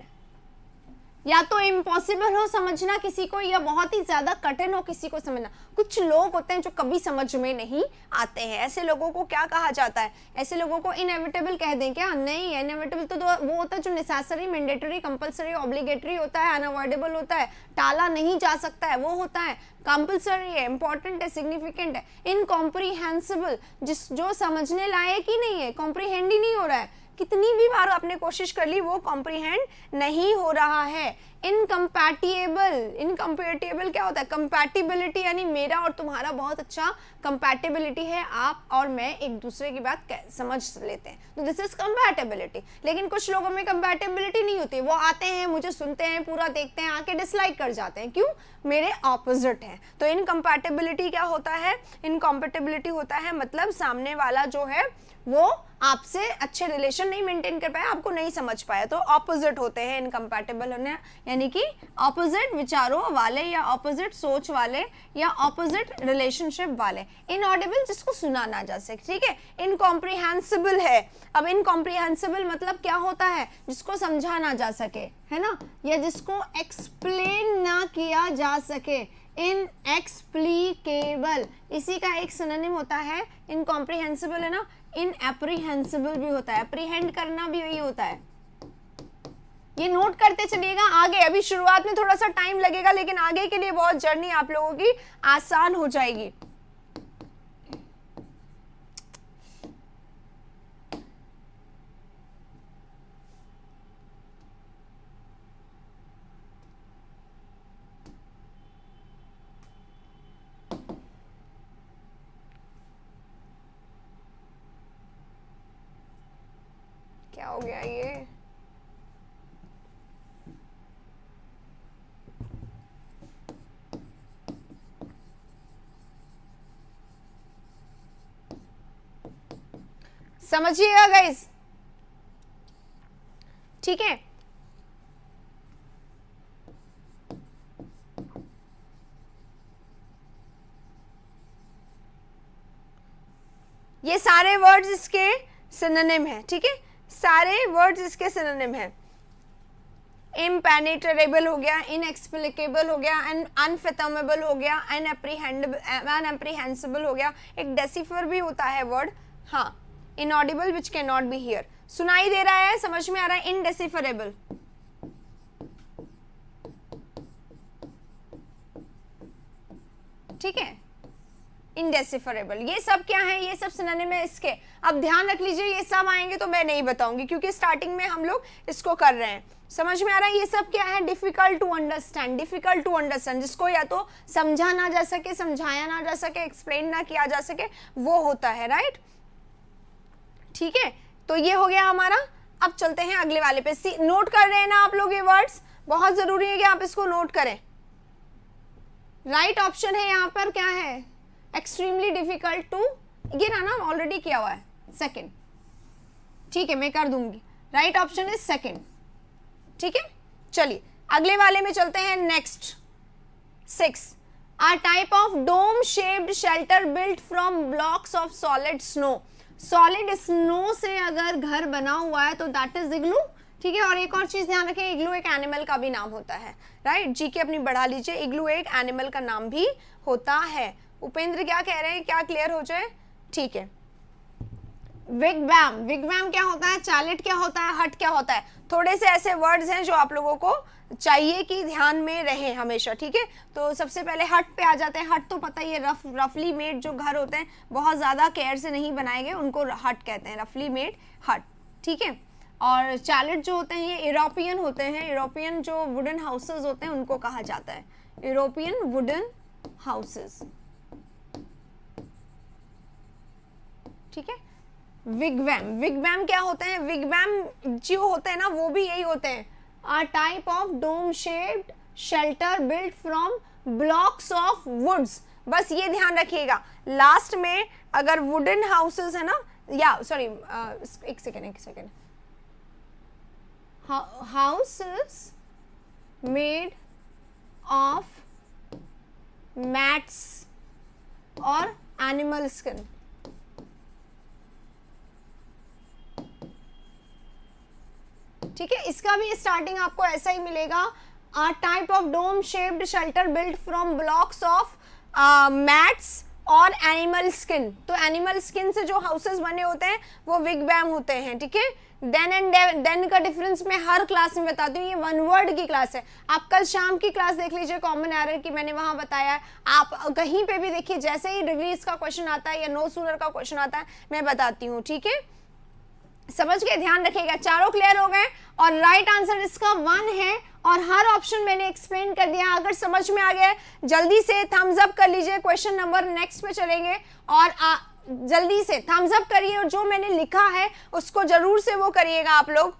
या तो इम्पॉसिबल हो समझना किसी को, या बहुत ही ज्यादा कठिन हो किसी को समझना। कुछ लोग होते हैं जो कभी समझ में नहीं आते हैं, ऐसे लोगों को क्या कहा जाता है? ऐसे लोगों को इनएविटेबल कह दें क्या? नहीं, इनएविटेबल तो वो होता है जो नेसेसरी, मैंडेटरी, कंपलसरी, ऑब्लिगेटरी होता है, अनअवॉइडेबल होता है, टाला नहीं जा सकता है, वो होता है कंपलसरी है, इंपॉर्टेंट है, सिग्निफिकेंट है। इनकॉम्प्रिहेंसिबल जो समझने लायक ही नहीं है, कॉम्प्रिहेंड ही नहीं हो रहा है, कितनी भी बार आपने कोशिश कर ली वो कॉम्प्रिहेंड नहीं हो रहा है। इनकम्पैटिबल क्या होता है? कंपैटिबिलिटी, यानी मेरा और तुम्हारा बहुत अच्छा कंपैटिबिलिटी है, आप और मैं एक दूसरे की बात समझ लेते हैं, तो दिस इज कंपैटिबिलिटी। लेकिन कुछ लोगों में कंपैटिबिलिटी नहीं होती, वो आते हैं, मुझे सुनते हैं, पूरा देखते हैं, आके डिसलाइक कर जाते हैं, क्यों? मेरे ऑपोजिट है। तो इनकम्पैटिबिलिटी क्या होता है? इनकॉम्पैटिबिलिटी होता है मतलब सामने वाला जो है वो आपसे अच्छे रिलेशन नहीं मेंटेन कर पाया, आपको नहीं समझ पाया, तो ऑपोजिट होते हैं इनकम्पैटिबल होने, यानी कि ऑपोजिट विचारों वाले, या ऑपोजिट सोच वाले, या ऑपोजिट रिलेशनशिप वाले। इनऑडिबल जिसको सुना ना जा सके, ठीक है। इनकॉम्प्रिहेंसिबल है, अब इनकॉम्प्रिहेंसिबल मतलब क्या होता है? जिसको समझा ना जा सके, है ना, या जिसको एक्सप्लेन ना किया जा सके। इनएक्सप्लिकेबल इसी का एक सिनोनिम होता है, इनकॉम्प्रिहेंसिबल है ना, इनएप्रीहेंसिबल भी होता है, एप्रीहेंड करना भी यही होता है। ये नोट करते चलिएगा आगे, अभी शुरुआत में थोड़ा सा टाइम लगेगा, लेकिन आगे के लिए बहुत जर्नी आप लोगों की आसान हो जाएगी। क्या हो गया ये? समझिएगा गाइस, ठीक है। ये सारे वर्ड्स इसके सिनोनिम है, ठीक है, सारे वर्ड्स इसके सिनोनिम है। इम्पेनिट्रेबल हो गया, इनएक्सप्लिकेबल हो गया, अनफेथमेबल हो गया, अनएप्रीहेंसिबल हो गया, एक डेसिफर भी होता है वर्ड, हाँ, inaudible which can not be here, सुनाई दे रहा है, समझ में आ रहा है, इनडेसिफरेबल, ठीक है, इनडेसिफरेबल, ये सब क्या है? ये सब सिनोनिम है इसके। अब ध्यान रख लीजिए, ये सब आएंगे तो मैं नहीं बताऊंगी, क्योंकि स्टार्टिंग में हम लोग इसको कर रहे हैं। समझ में आ रहा है? ये सब क्या है? Difficult to understand, difficult to understand, जिसको या तो समझा ना जा सके, समझाया ना जा सके, एक्सप्लेन ना किया जा सके, वो होता है, राइट, ठीक है। तो ये हो गया हमारा। अब चलते हैं अगले वाले पे। नोट कर रहे हैं ना आप लोग? ये वर्ड्स बहुत जरूरी है कि आप इसको नोट करें, राइट ऑप्शन है यहाँ पर क्या है, एक्सट्रीमली डिफिकल्ट टू, ये ना ना ऑलरेडी किया हुआ है, सेकंड, ठीक है मैं कर दूंगी, राइट ऑप्शन इज सेकंड, ठीक है। चलिए अगले वाले में चलते हैं, next 6, a type of dome shaped shelter built from blocks of solid snow, solid snow से अगर घर बना हुआ है तो दैट इज इग्लू, ठीक है। और एक और चीज ध्यान रखें, इग्लू एक एनिमल का भी नाम होता है, राइट, जी के अपनी बढ़ा लीजिए, इग्लू एक एनिमल का नाम भी होता है। उपेंद्र क्या कह रहे हैं, क्या क्लियर हो जाए, ठीक है। विगवैम, विगवैम क्या होता है, चैलेट क्या होता है, हट क्या होता है, थोड़े से ऐसे वर्ड्स हैं जो आप लोगों को चाहिए कि ध्यान में रहे हमेशा, ठीक है। तो सबसे पहले हट पे आ जाते हैं, हट तो पता ही है, रफली मेड जो घर होते हैं, बहुत ज़्यादा केयर से नहीं बनाए गए, उनको हट कहते हैं, रफली मेड हट, ठीक है। और चैलेट जो होते हैं ये यूरोपियन होते हैं, यूरोपियन जो वुडन हाउसेस होते हैं उनको कहा जाता है यूरोपियन वुडन हाउसेस, ठीक है। विगवैम, विगवैम क्या होते हैं, विगवैम जो होते हैं ना वो भी यही होते हैं, a type of dome shaped shelter built from blocks of woods, बस ये ध्यान रखिएगा लास्ट में अगर वुडन हाउसेस है ना, या सॉरी एक second, houses made of mats और animal skin, ठीक है। इसका भी स्टार्टिंग आपको ऐसा ही मिलेगा, a type of dome shaped shelter built from blocks of mats और एनिमल स्किन, तो एनिमल स्किन से जो हाउसेस बने होते हैं वो विगवैम होते हैं, ठीक है। देन एंड देन का डिफरेंस मैं हर क्लास में बताती हूँ, ये वन वर्ड की क्लास है, आप कल शाम की क्लास देख लीजिए कॉमन एरर की, मैंने वहां बताया है, आप कहीं पे भी देखिए, जैसे ही डिग्रीज का क्वेश्चन आता है या नो सूरर का क्वेश्चन आता है मैं बताती हूँ, ठीक है। समझ के ध्यान रखिएगा, चारों क्लियर हो गए, और राइट आंसर इसका 1 है, और हर ऑप्शन मैंने एक्सप्लेन कर दिया। अगर समझ में आ गया है जल्दी से थम्स अप कर लीजिए, क्वेश्चन नंबर नेक्स्ट पे चलेंगे, और जल्दी से थम्स अप करिए, और जो मैंने लिखा है उसको जरूर से वो करिएगा आप लोग,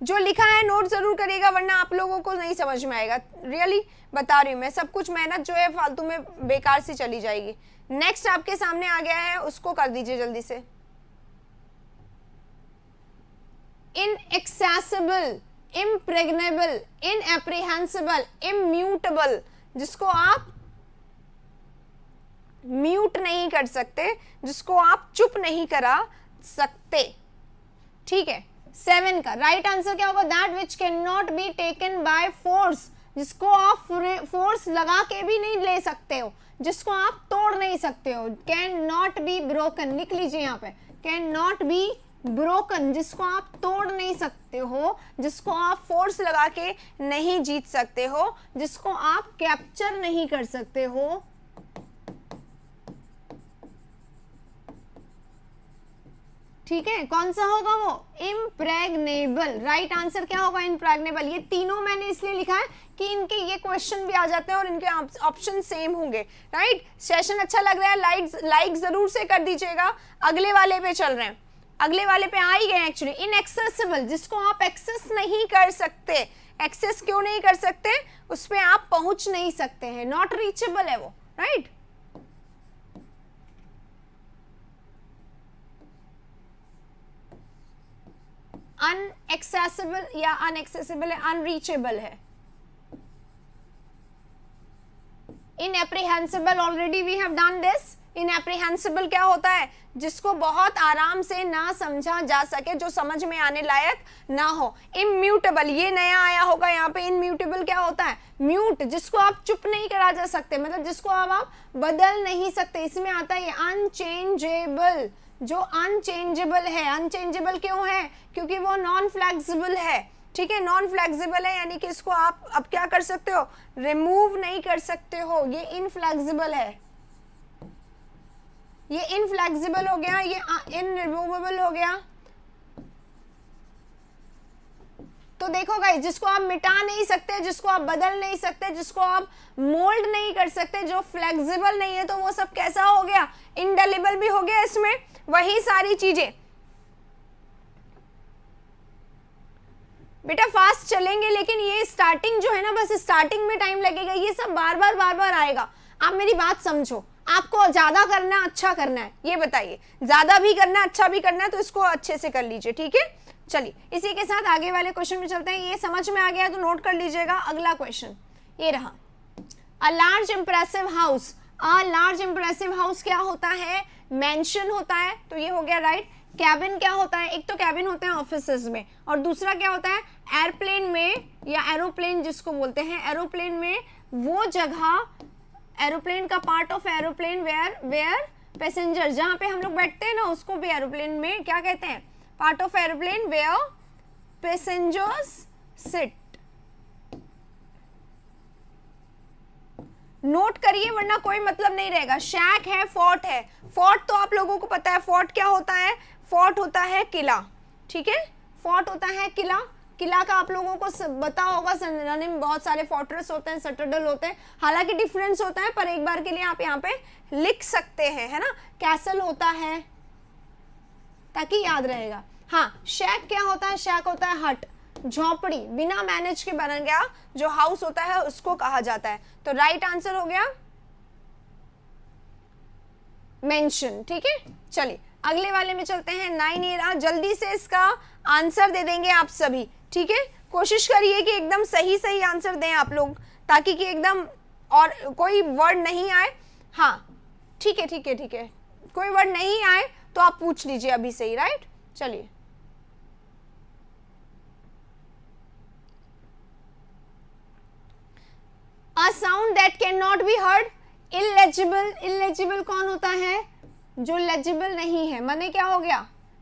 जो लिखा है नोट जरूर करिएगा, वरना आप लोगों को नहीं समझ में आएगा, रियली बता रही हूं मैं, सब कुछ मेहनत जो है फालतू में बेकार से चली जाएगी। नेक्स्ट आपके सामने आ गया है, उसको कर दीजिए जल्दी से, इनएक्सेसिबल, इम्प्रेग्नेबल, इनएप्रीहेंसिबल, इम्यूटेबल, जिसको आप म्यूट नहीं कर सकते, जिसको आप चुप नहीं करा सकते, ठीक है। 7 का राइट आंसर क्या होगा, that which can not be taken by force, जिसको आप फोर्स लगा के भी नहीं ले सकते हो, जिसको आप तोड़ नहीं सकते हो, कैन नॉट बी ब्रोकन, लिख लीजिए यहाँ पे, कैन नॉट बी ब्रोकन, जिसको आप तोड़ नहीं सकते हो, जिसको आप फोर्स लगा के नहीं जीत सकते हो, जिसको आप कैप्चर नहीं कर सकते हो, ठीक है। कौन सा होगा वो, इम्प्रेग्नेबल, राइट आंसर क्या होगा, इम्प्रेग्नेबल। ये तीनों मैंने इसलिए लिखा है कि इनके ये क्वेश्चन भी आ जाते हैं और इनके ऑप्शन सेम होंगे, राइट। सेशन अच्छा लग रहा है, लाइक जरूर से कर दीजिएगा। अगले वाले पे चल रहे हैं, अगले वाले पे आ ही गए एक्चुअली, इनएक्सेसिबल, जिसको आप एक्सेस नहीं कर सकते, एक्सेस क्यों नहीं कर सकते, उस पर आप पहुंच नहीं सकते हैं, नॉट रीचेबल है वो, राइट। अनएक्सेसिबल या अनएक्सेसिबल है, अनरीचेबल है। Inapprehensible already we have done this. Inapprehensible क्या होता है, जिसको बहुत आराम से ना समझा जा सके, जो समझ में आने लायक ना हो। इम्यूटेबल, ये नया आया होगा यहाँ पे, इम्यूटेबल क्या होता है, म्यूट, जिसको आप चुप नहीं करा जा सकते, मतलब जिसको आप बदल नहीं सकते। इसमें आता है अनचेंजेबल, जो अनचेंजेबल है। अनचेंजेबल क्यों है, क्योंकि वो नॉन फ्लेक्सिबल है, ठीक है, नॉन फ्लेक्सिबल है, यानी कि इसको आप अब क्या कर सकते हो, रिमूव नहीं कर सकते हो। ये इनफ्लेक्सिबल है, ये इनफ्लेक्सिबल हो गया, ये इनरिमूवेबल हो गया। तो देखो गाइस, जिसको आप मिटा नहीं सकते, जिसको आप बदल नहीं सकते, जिसको आप मोल्ड नहीं कर सकते, जो फ्लेक्सिबल नहीं है, तो वो सब कैसा हो गया, इंडेलिबल भी हो गया। इसमें वही सारी चीजें, बेटा फास्ट चलेंगे, लेकिन ये स्टार्टिंग जो है ना, बस स्टार्टिंग में टाइम लगेगा, ये सब बार बार आएगा। आप मेरी बात समझो, आपको ज्यादा करना है, अच्छा करना है, ये बताइए, ज्यादा भी करना है, अच्छा भी करना है, तो इसको अच्छे से कर लीजिए, ठीक है। चलिए इसी के साथ आगे वाले क्वेश्चन में चलते हैं। ये समझ में आ गया तो नोट कर लीजिएगा। अगला क्वेश्चन ये रहा, a large impressive house. A large impressive house क्या होता है? मेंशन होता है, तो ये हो गया राइट। कैबिन क्या होता है? एक तो कैबिन होते हैं ऑफिसेज में, और दूसरा क्या होता है? एयरप्लेन में या एरोप्लेन जिसको बोलते हैं, एरोप्लेन में वो जगह, एरोप्लेन का part of aeroplane where passenger, जहां पे हम लोग बैठते हैं ना, उसको भी एरोप्लेन में क्या कहते हैं? Part of aeroplane where passengers sit. Note करिए वरना कोई मतलब नहीं रहेगा। शैक है, फोर्ट है। फोर्ट तो आप लोगों को पता है, फोर्ट क्या होता है? फोर्ट होता है किला, ठीक है, फोर्ट होता है किला। किला का आप लोगों को पता होगा, सिनोनिम में बहुत सारे फोर्ट्रेस होते हैं, सिटाडेल होते हैं, हालांकि डिफरेंस होता है, पर एक बार के लिए आप यहाँ पे लिख सकते हैं, है ना। कैसल होता है, ताकि याद रहेगा। हाँ, शैक क्या होता है? शैक होता है हट, झोपड़ी, बिना मैनेज के बन गया जो हाउस होता है उसको कहा जाता है। तो राइट आंसर हो गया मेंशन, ठीक है। चलिए अगले वाले में चलते हैं। 9 ये रहा, जल्दी से इसका आंसर दे देंगे आप सभी, ठीक है। कोशिश करिए कि एकदम सही सही आंसर दें आप लोग, ताकि कि एकदम और कोई वर्ड नहीं आए। हाँ ठीक है, ठीक है, ठीक है, कोई वर्ड नहीं आए तो आप पूछ लीजिए अभी से ही, राइट। चलिए A sound that cannot be heard, illegible। illegible कौन होता है? जो legible नहीं है, माने क्या हो गया?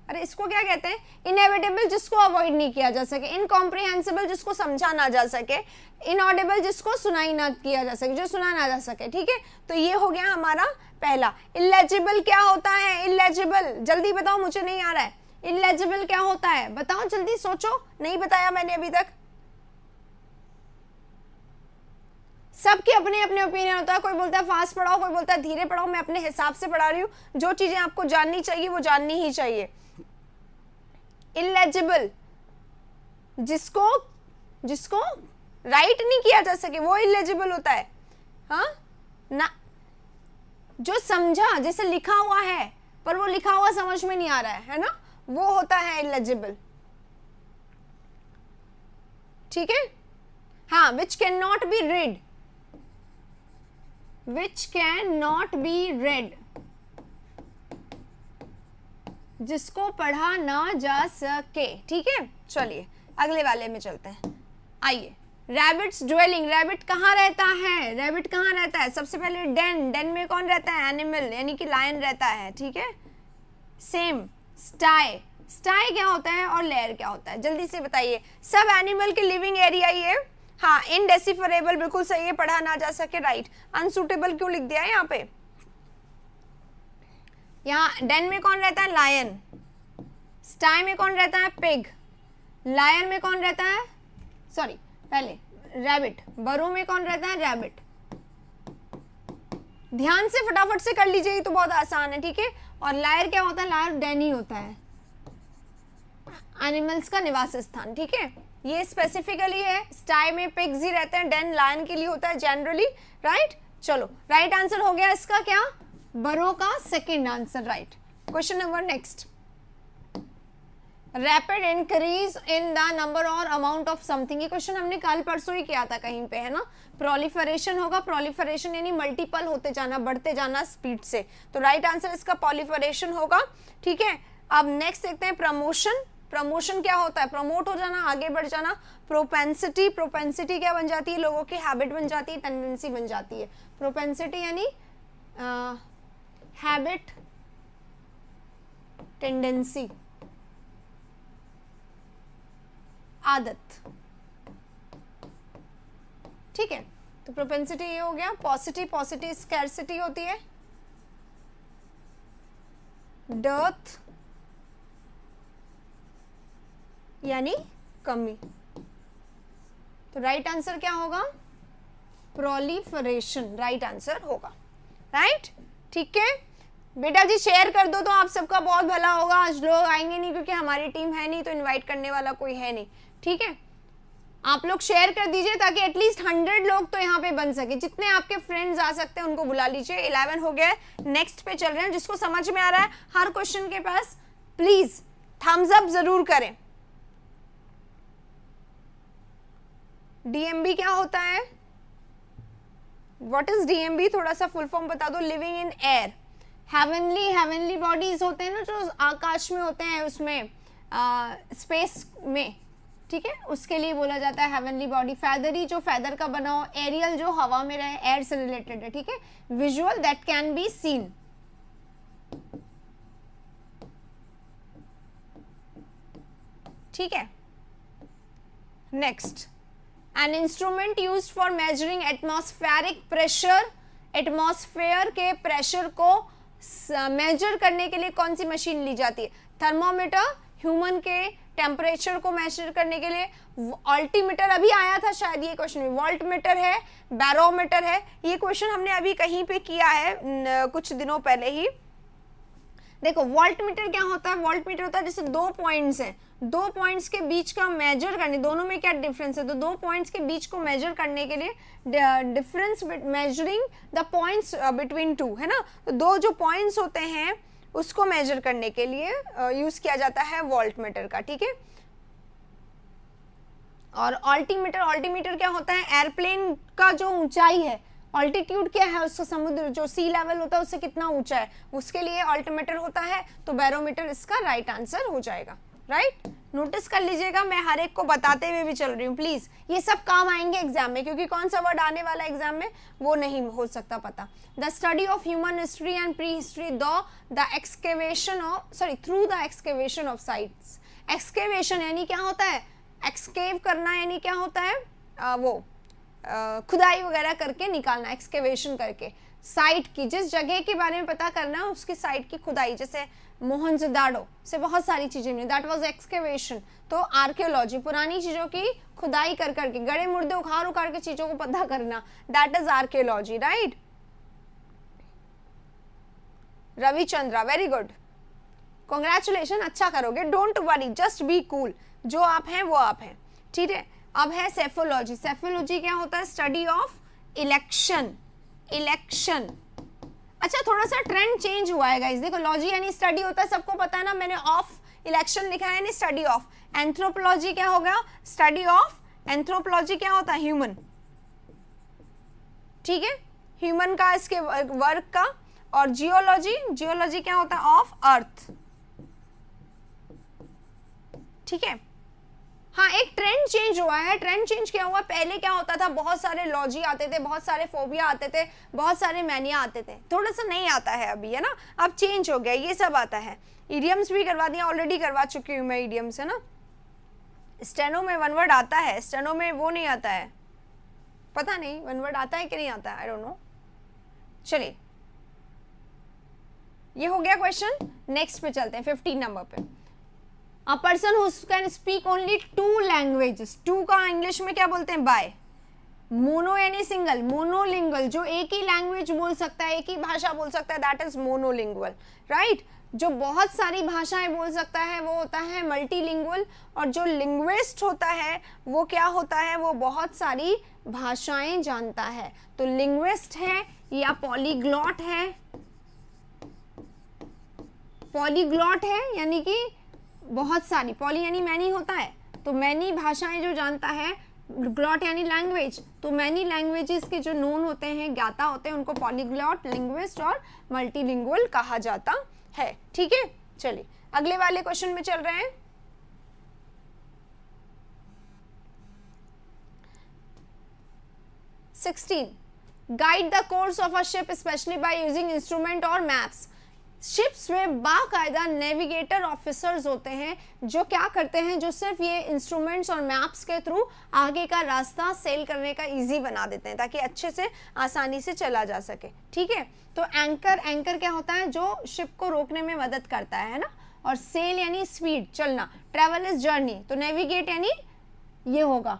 अरे इसको क्या कहते हैं? इनएविटेबल, जिसको अवॉइड नहीं किया जा सके, इनकॉम्प्रिहेंसिबल, जिसको समझा ना जा सके, इनऑडिबल, जिसको सुनाई ना किया जा सके, जो सुना ना जा सके, ठीक है। तो ये हो गया हमारा पहला। इलेजिबल क्या होता है? इलेजिबल जल्दी बताओ, मुझे नहीं आ रहा है। इलेजिबल क्या होता है? बताओ जल्दी, सोचो, नहीं बताया मैंने अभी तक। सबके अपने अपने ओपिनियन होता है, कोई बोलता है फास्ट पढ़ाओ, कोई बोलता है धीरे पढ़ाओ। मैं अपने हिसाब से पढ़ा रही हूँ, जो चीजें आपको जाननी चाहिए वो जाननी ही चाहिए। इलेजिबल, जिसको जिसको राइट नहीं किया जा सके वो इलेजिबल होता है। हाँ ना, जो समझा, जैसे लिखा हुआ है पर वो लिखा हुआ समझ में नहीं आ रहा है ना, वो होता है इलेजिबल, ठीक है। हाँ, which can not B read, which can not B red, जिसको पढ़ा ना जा सके, ठीक है। चलिए अगले वाले में चलते हैं। आइए, रैबिट्स ड्वेलिंग, रैबिट कहाँ रहता है? रैबिट कहाँ रहता है? सबसे पहले डेन, डेन में कौन रहता है? एनिमल, यानी कि लायन रहता है, ठीक है। सेम, स्टाई, स्टाई क्या होता है और लेयर क्या होता है? जल्दी से बताइए। सब एनिमल के लिविंग एरिया ही है। हाँ, इनडेसिफरेबल बिल्कुल सही है, पढ़ा ना जा सके, राइट। अनसुटेबल क्यों लिख दिया है यहाँ पे? यहाँ डेन में कौन रहता है? लायन। स्टाई में कौन रहता है? पिग। लायन में कौन रहता है? सॉरी, पहले रैबिट। बरो में कौन रहता है? रैबिट। ध्यान से फटाफट से कर लीजिए, तो बहुत आसान है, ठीक है। और लायर क्या होता है? लायर डेन ही होता है, एनिमल्स का निवास स्थान, ठीक है। ये स्पेसिफिकली है, स्टाई में पिग्स ही रहते हैं, डेन लायन के लिए होता है जनरली, राइट। चलो राइट आंसर हो गया इसका क्या? बरो का second answer, right. Question number next, rapid increase in the number और अमाउंट ऑफ समथिंग। ये क्वेश्चन हमने कल परसों ही किया था कहीं पे, है ना। प्रोलिफरेशन होगा, प्रोलिफरेशन यानी मल्टीपल होते जाना, बढ़ते जाना स्पीड से, तो राइट आंसर इसका प्रोलिफरेशन होगा, ठीक है। अब नेक्स्ट देखते हैं प्रमोशन। प्रमोशन क्या होता है? प्रमोट हो जाना, आगे बढ़ जाना। प्रोपेंसिटी, प्रोपेंसिटी क्या बन जाती है? लोगों की हैबिट बन जाती है, टेंडेंसी बन जाती है। प्रोपेंसिटी यानी हैबिट, टेंडेंसी, आदत, ठीक है। तो प्रोपेंसिटी ये हो गया। पॉसिटी, पॉसिटी स्कैर्सिटी होती है, डर्थ यानी कमी। तो राइट आंसर क्या होगा? प्रोलिफरेशन राइट आंसर होगा, राइट, ठीक है। बेटा जी शेयर कर दो तो आप सबका बहुत भला होगा। आज लोग आएंगे नहीं क्योंकि हमारी टीम है नहीं, तो इनवाइट करने वाला कोई है नहीं, ठीक है। आप लोग शेयर कर दीजिए ताकि एटलीस्ट 100 लोग तो यहाँ पे बन सके, जितने आपके फ्रेंड्स आ सकते हैं उनको बुला लीजिए। 11 हो गया है, नेक्स्ट पे चल रहे हैं। जिसको समझ में आ रहा है हर क्वेश्चन के पास प्लीज थम्स अप जरूर करें। डीएमबी क्या होता है? What is DMB? थोड़ा सा फुल फॉर्म बता दो। Living in air. Heavenly bodies होते हैं ना जो आकाश में होते हैं, उसमें स्पेस में, ठीक है, उसके लिए बोला जाता है हेवनली बॉडी। फेदरी जो फेदर का बना हो, एरियल जो हवा में रहे, एयर से रिलेटेड है, ठीक है। Visual that can be seen. ठीक है, next, an instrument used for measuring atmospheric pressure. Atmosphere के प्रेशर को मेजर करने के लिए कौन सी मशीन ली जाती है? थर्मोमीटर। ह्यूमन के टेम्परेचर को मेजर करने के लिए अल्टीमीटर, अभी आया था शायद ये क्वेश्चन में। वोल्टमीटर है, बैरोमीटर है। ये क्वेश्चन हमने अभी कहीं पे किया है कुछ दिनों पहले ही। देखो वोल्टमीटर क्या होता है? वोल्टमीटर होता है जैसे दो पॉइंट्स हैं, दो पॉइंट्स के बीच का मेजर करने, दोनों में क्या डिफरेंस है, तो दो पॉइंट्स के बीच को मेजर करने के लिए difference measuring the points between two, है ना। तो दो जो पॉइंट्स होते हैं उसको मेजर करने के लिए यूज किया जाता है वोल्टमीटर का, ठीक है। और अल्टीमीटर क्या होता है? एयरप्लेन का जो ऊंचाई है, ऑल्टीट्यूड क्या है उसका, समुद्र जो सी लेवल होता है उससे कितना ऊंचा है, उसके लिए अल्टीमीटर होता है। तो बैरोमीटर इसका राइट आंसर हो जाएगा, राइट। नोटिस कर लीजिएगा, मैं हर एक को बताते हुए भी चल रही हूँ प्लीज। ये सब काम आएंगे एग्जाम में, क्योंकि कौन सा वर्ड आने वाला एग्जाम में वो नहीं हो सकता पता। The study of human history and pre history the excavation of through the excavation of sites. Excavation यानी क्या होता है? एक्सकेव करना यानी क्या होता है? खुदाई वगैरह करके निकालना, एक्सकेवेशन करके। साइट की, जिस जगह के बारे में पता करना है उसकी साइट की खुदाई, जैसे मोहनजोदाड़ो से बहुत सारी चीजें मिली, दैट वाज एक्सकेवेशन। तो आर्कियोलॉजी, पुरानी चीजों की खुदाई कर करके, गड़े मुर्दे उखाड़ के चीजों को पता करना, that is archaeology, right. Ravichandra, very good, congratulation, अच्छा करोगे। Don't worry, just be cool, जो आप हैं वो आप हैं, ठीक है। अब है सेफोलॉजी। सेफोलॉजी क्या होता है? Study of election. अच्छा, थोड़ा सा ट्रेंड चेंज हुआ है गाइस। देखो लॉजी यानी स्टडी होता है, सबको पता है ना, मैंने ऑफ इलेक्शन लिखा है, यानी स्टडी ऑफ। एंथ्रोपोलॉजी क्या होगा? Study of. एंथ्रोपोलॉजी क्या होता है? ह्यूमन, ठीक है, ह्यूमन का, इसके वर्क का। और जियोलॉजी क्या होता है? ऑफ अर्थ, ठीक है। हाँ, एक ट्रेंड चेंज हुआ है। ट्रेंड चेंज क्या हुआ? पहले क्या होता था, बहुत सारे लॉजी आते थे, बहुत सारे फोबिया आते थे, बहुत सारे मैनिया आते थे। थोड़ा सा नहीं आता है अभी, है ना, अब चेंज हो गया, ये सब आता है। इडियम्स भी करवा दिया, ऑलरेडी करवा चुकी हूँ मैं इडियम्स, है ना। स्टेनो में वन वर्ड आता है, स्टेनो में वो नहीं आता है, पता नहीं वन वर्ड आता है कि नहीं आता है, आई डोंट नो। चलिए, ये हो गया क्वेश्चन। नेक्स्ट पे चलते हैं, 15 नंबर पे। A person who can speak only 2 languages, 2 का इंग्लिश में क्या बोलते हैं? बाय। मोनो यानी सिंगल, मोनोलिंगुअल, जो एक ही लैंग्वेज बोल सकता है, एक ही भाषा बोल सकता है, दैट इज मोनोलिंगुअल, राइट। जो बहुत सारी भाषाएं बोल सकता है वो होता है मल्टीलिंगुअल। और जो लिंग्विस्ट होता है वो क्या होता है? वो बहुत सारी भाषाएं जानता है। तो लिंग्विस्ट है या पॉलीग्लॉट है? पॉलीग्लॉट है यानी कि बहुत सारी, पॉली यानी मैनी होता है, तो मैनी भाषाएं जो जानता है। ग्लॉट यानी लैंग्वेज, तो मैनी लैंग्वेजेस के जो नोन होते हैं, ज्ञाता होते हैं, उनको पॉलीग्लॉट, लिंग्विस्ट और मल्टीलिंगुअल कहा जाता है, ठीक है। चलिए अगले वाले क्वेश्चन में चल रहे हैं। Guide the course of a ship specially by using instrument और मैप्स। शिप्स में बाकायदा नेविगेटर ऑफिसर्स होते हैं जो क्या करते हैं, जो सिर्फ ये इंस्ट्रूमेंट्स और मैप्स के थ्रू आगे का रास्ता सेल करने का इजी बना देते हैं, ताकि अच्छे से आसानी से चला जा सके, ठीक है। तो एंकर क्या होता है? जो शिप को रोकने में मदद करता है ना। और सेल यानी स्पीड, चलना। ट्रेवल इज जर्नी, तो नेविगेट यानी ये होगा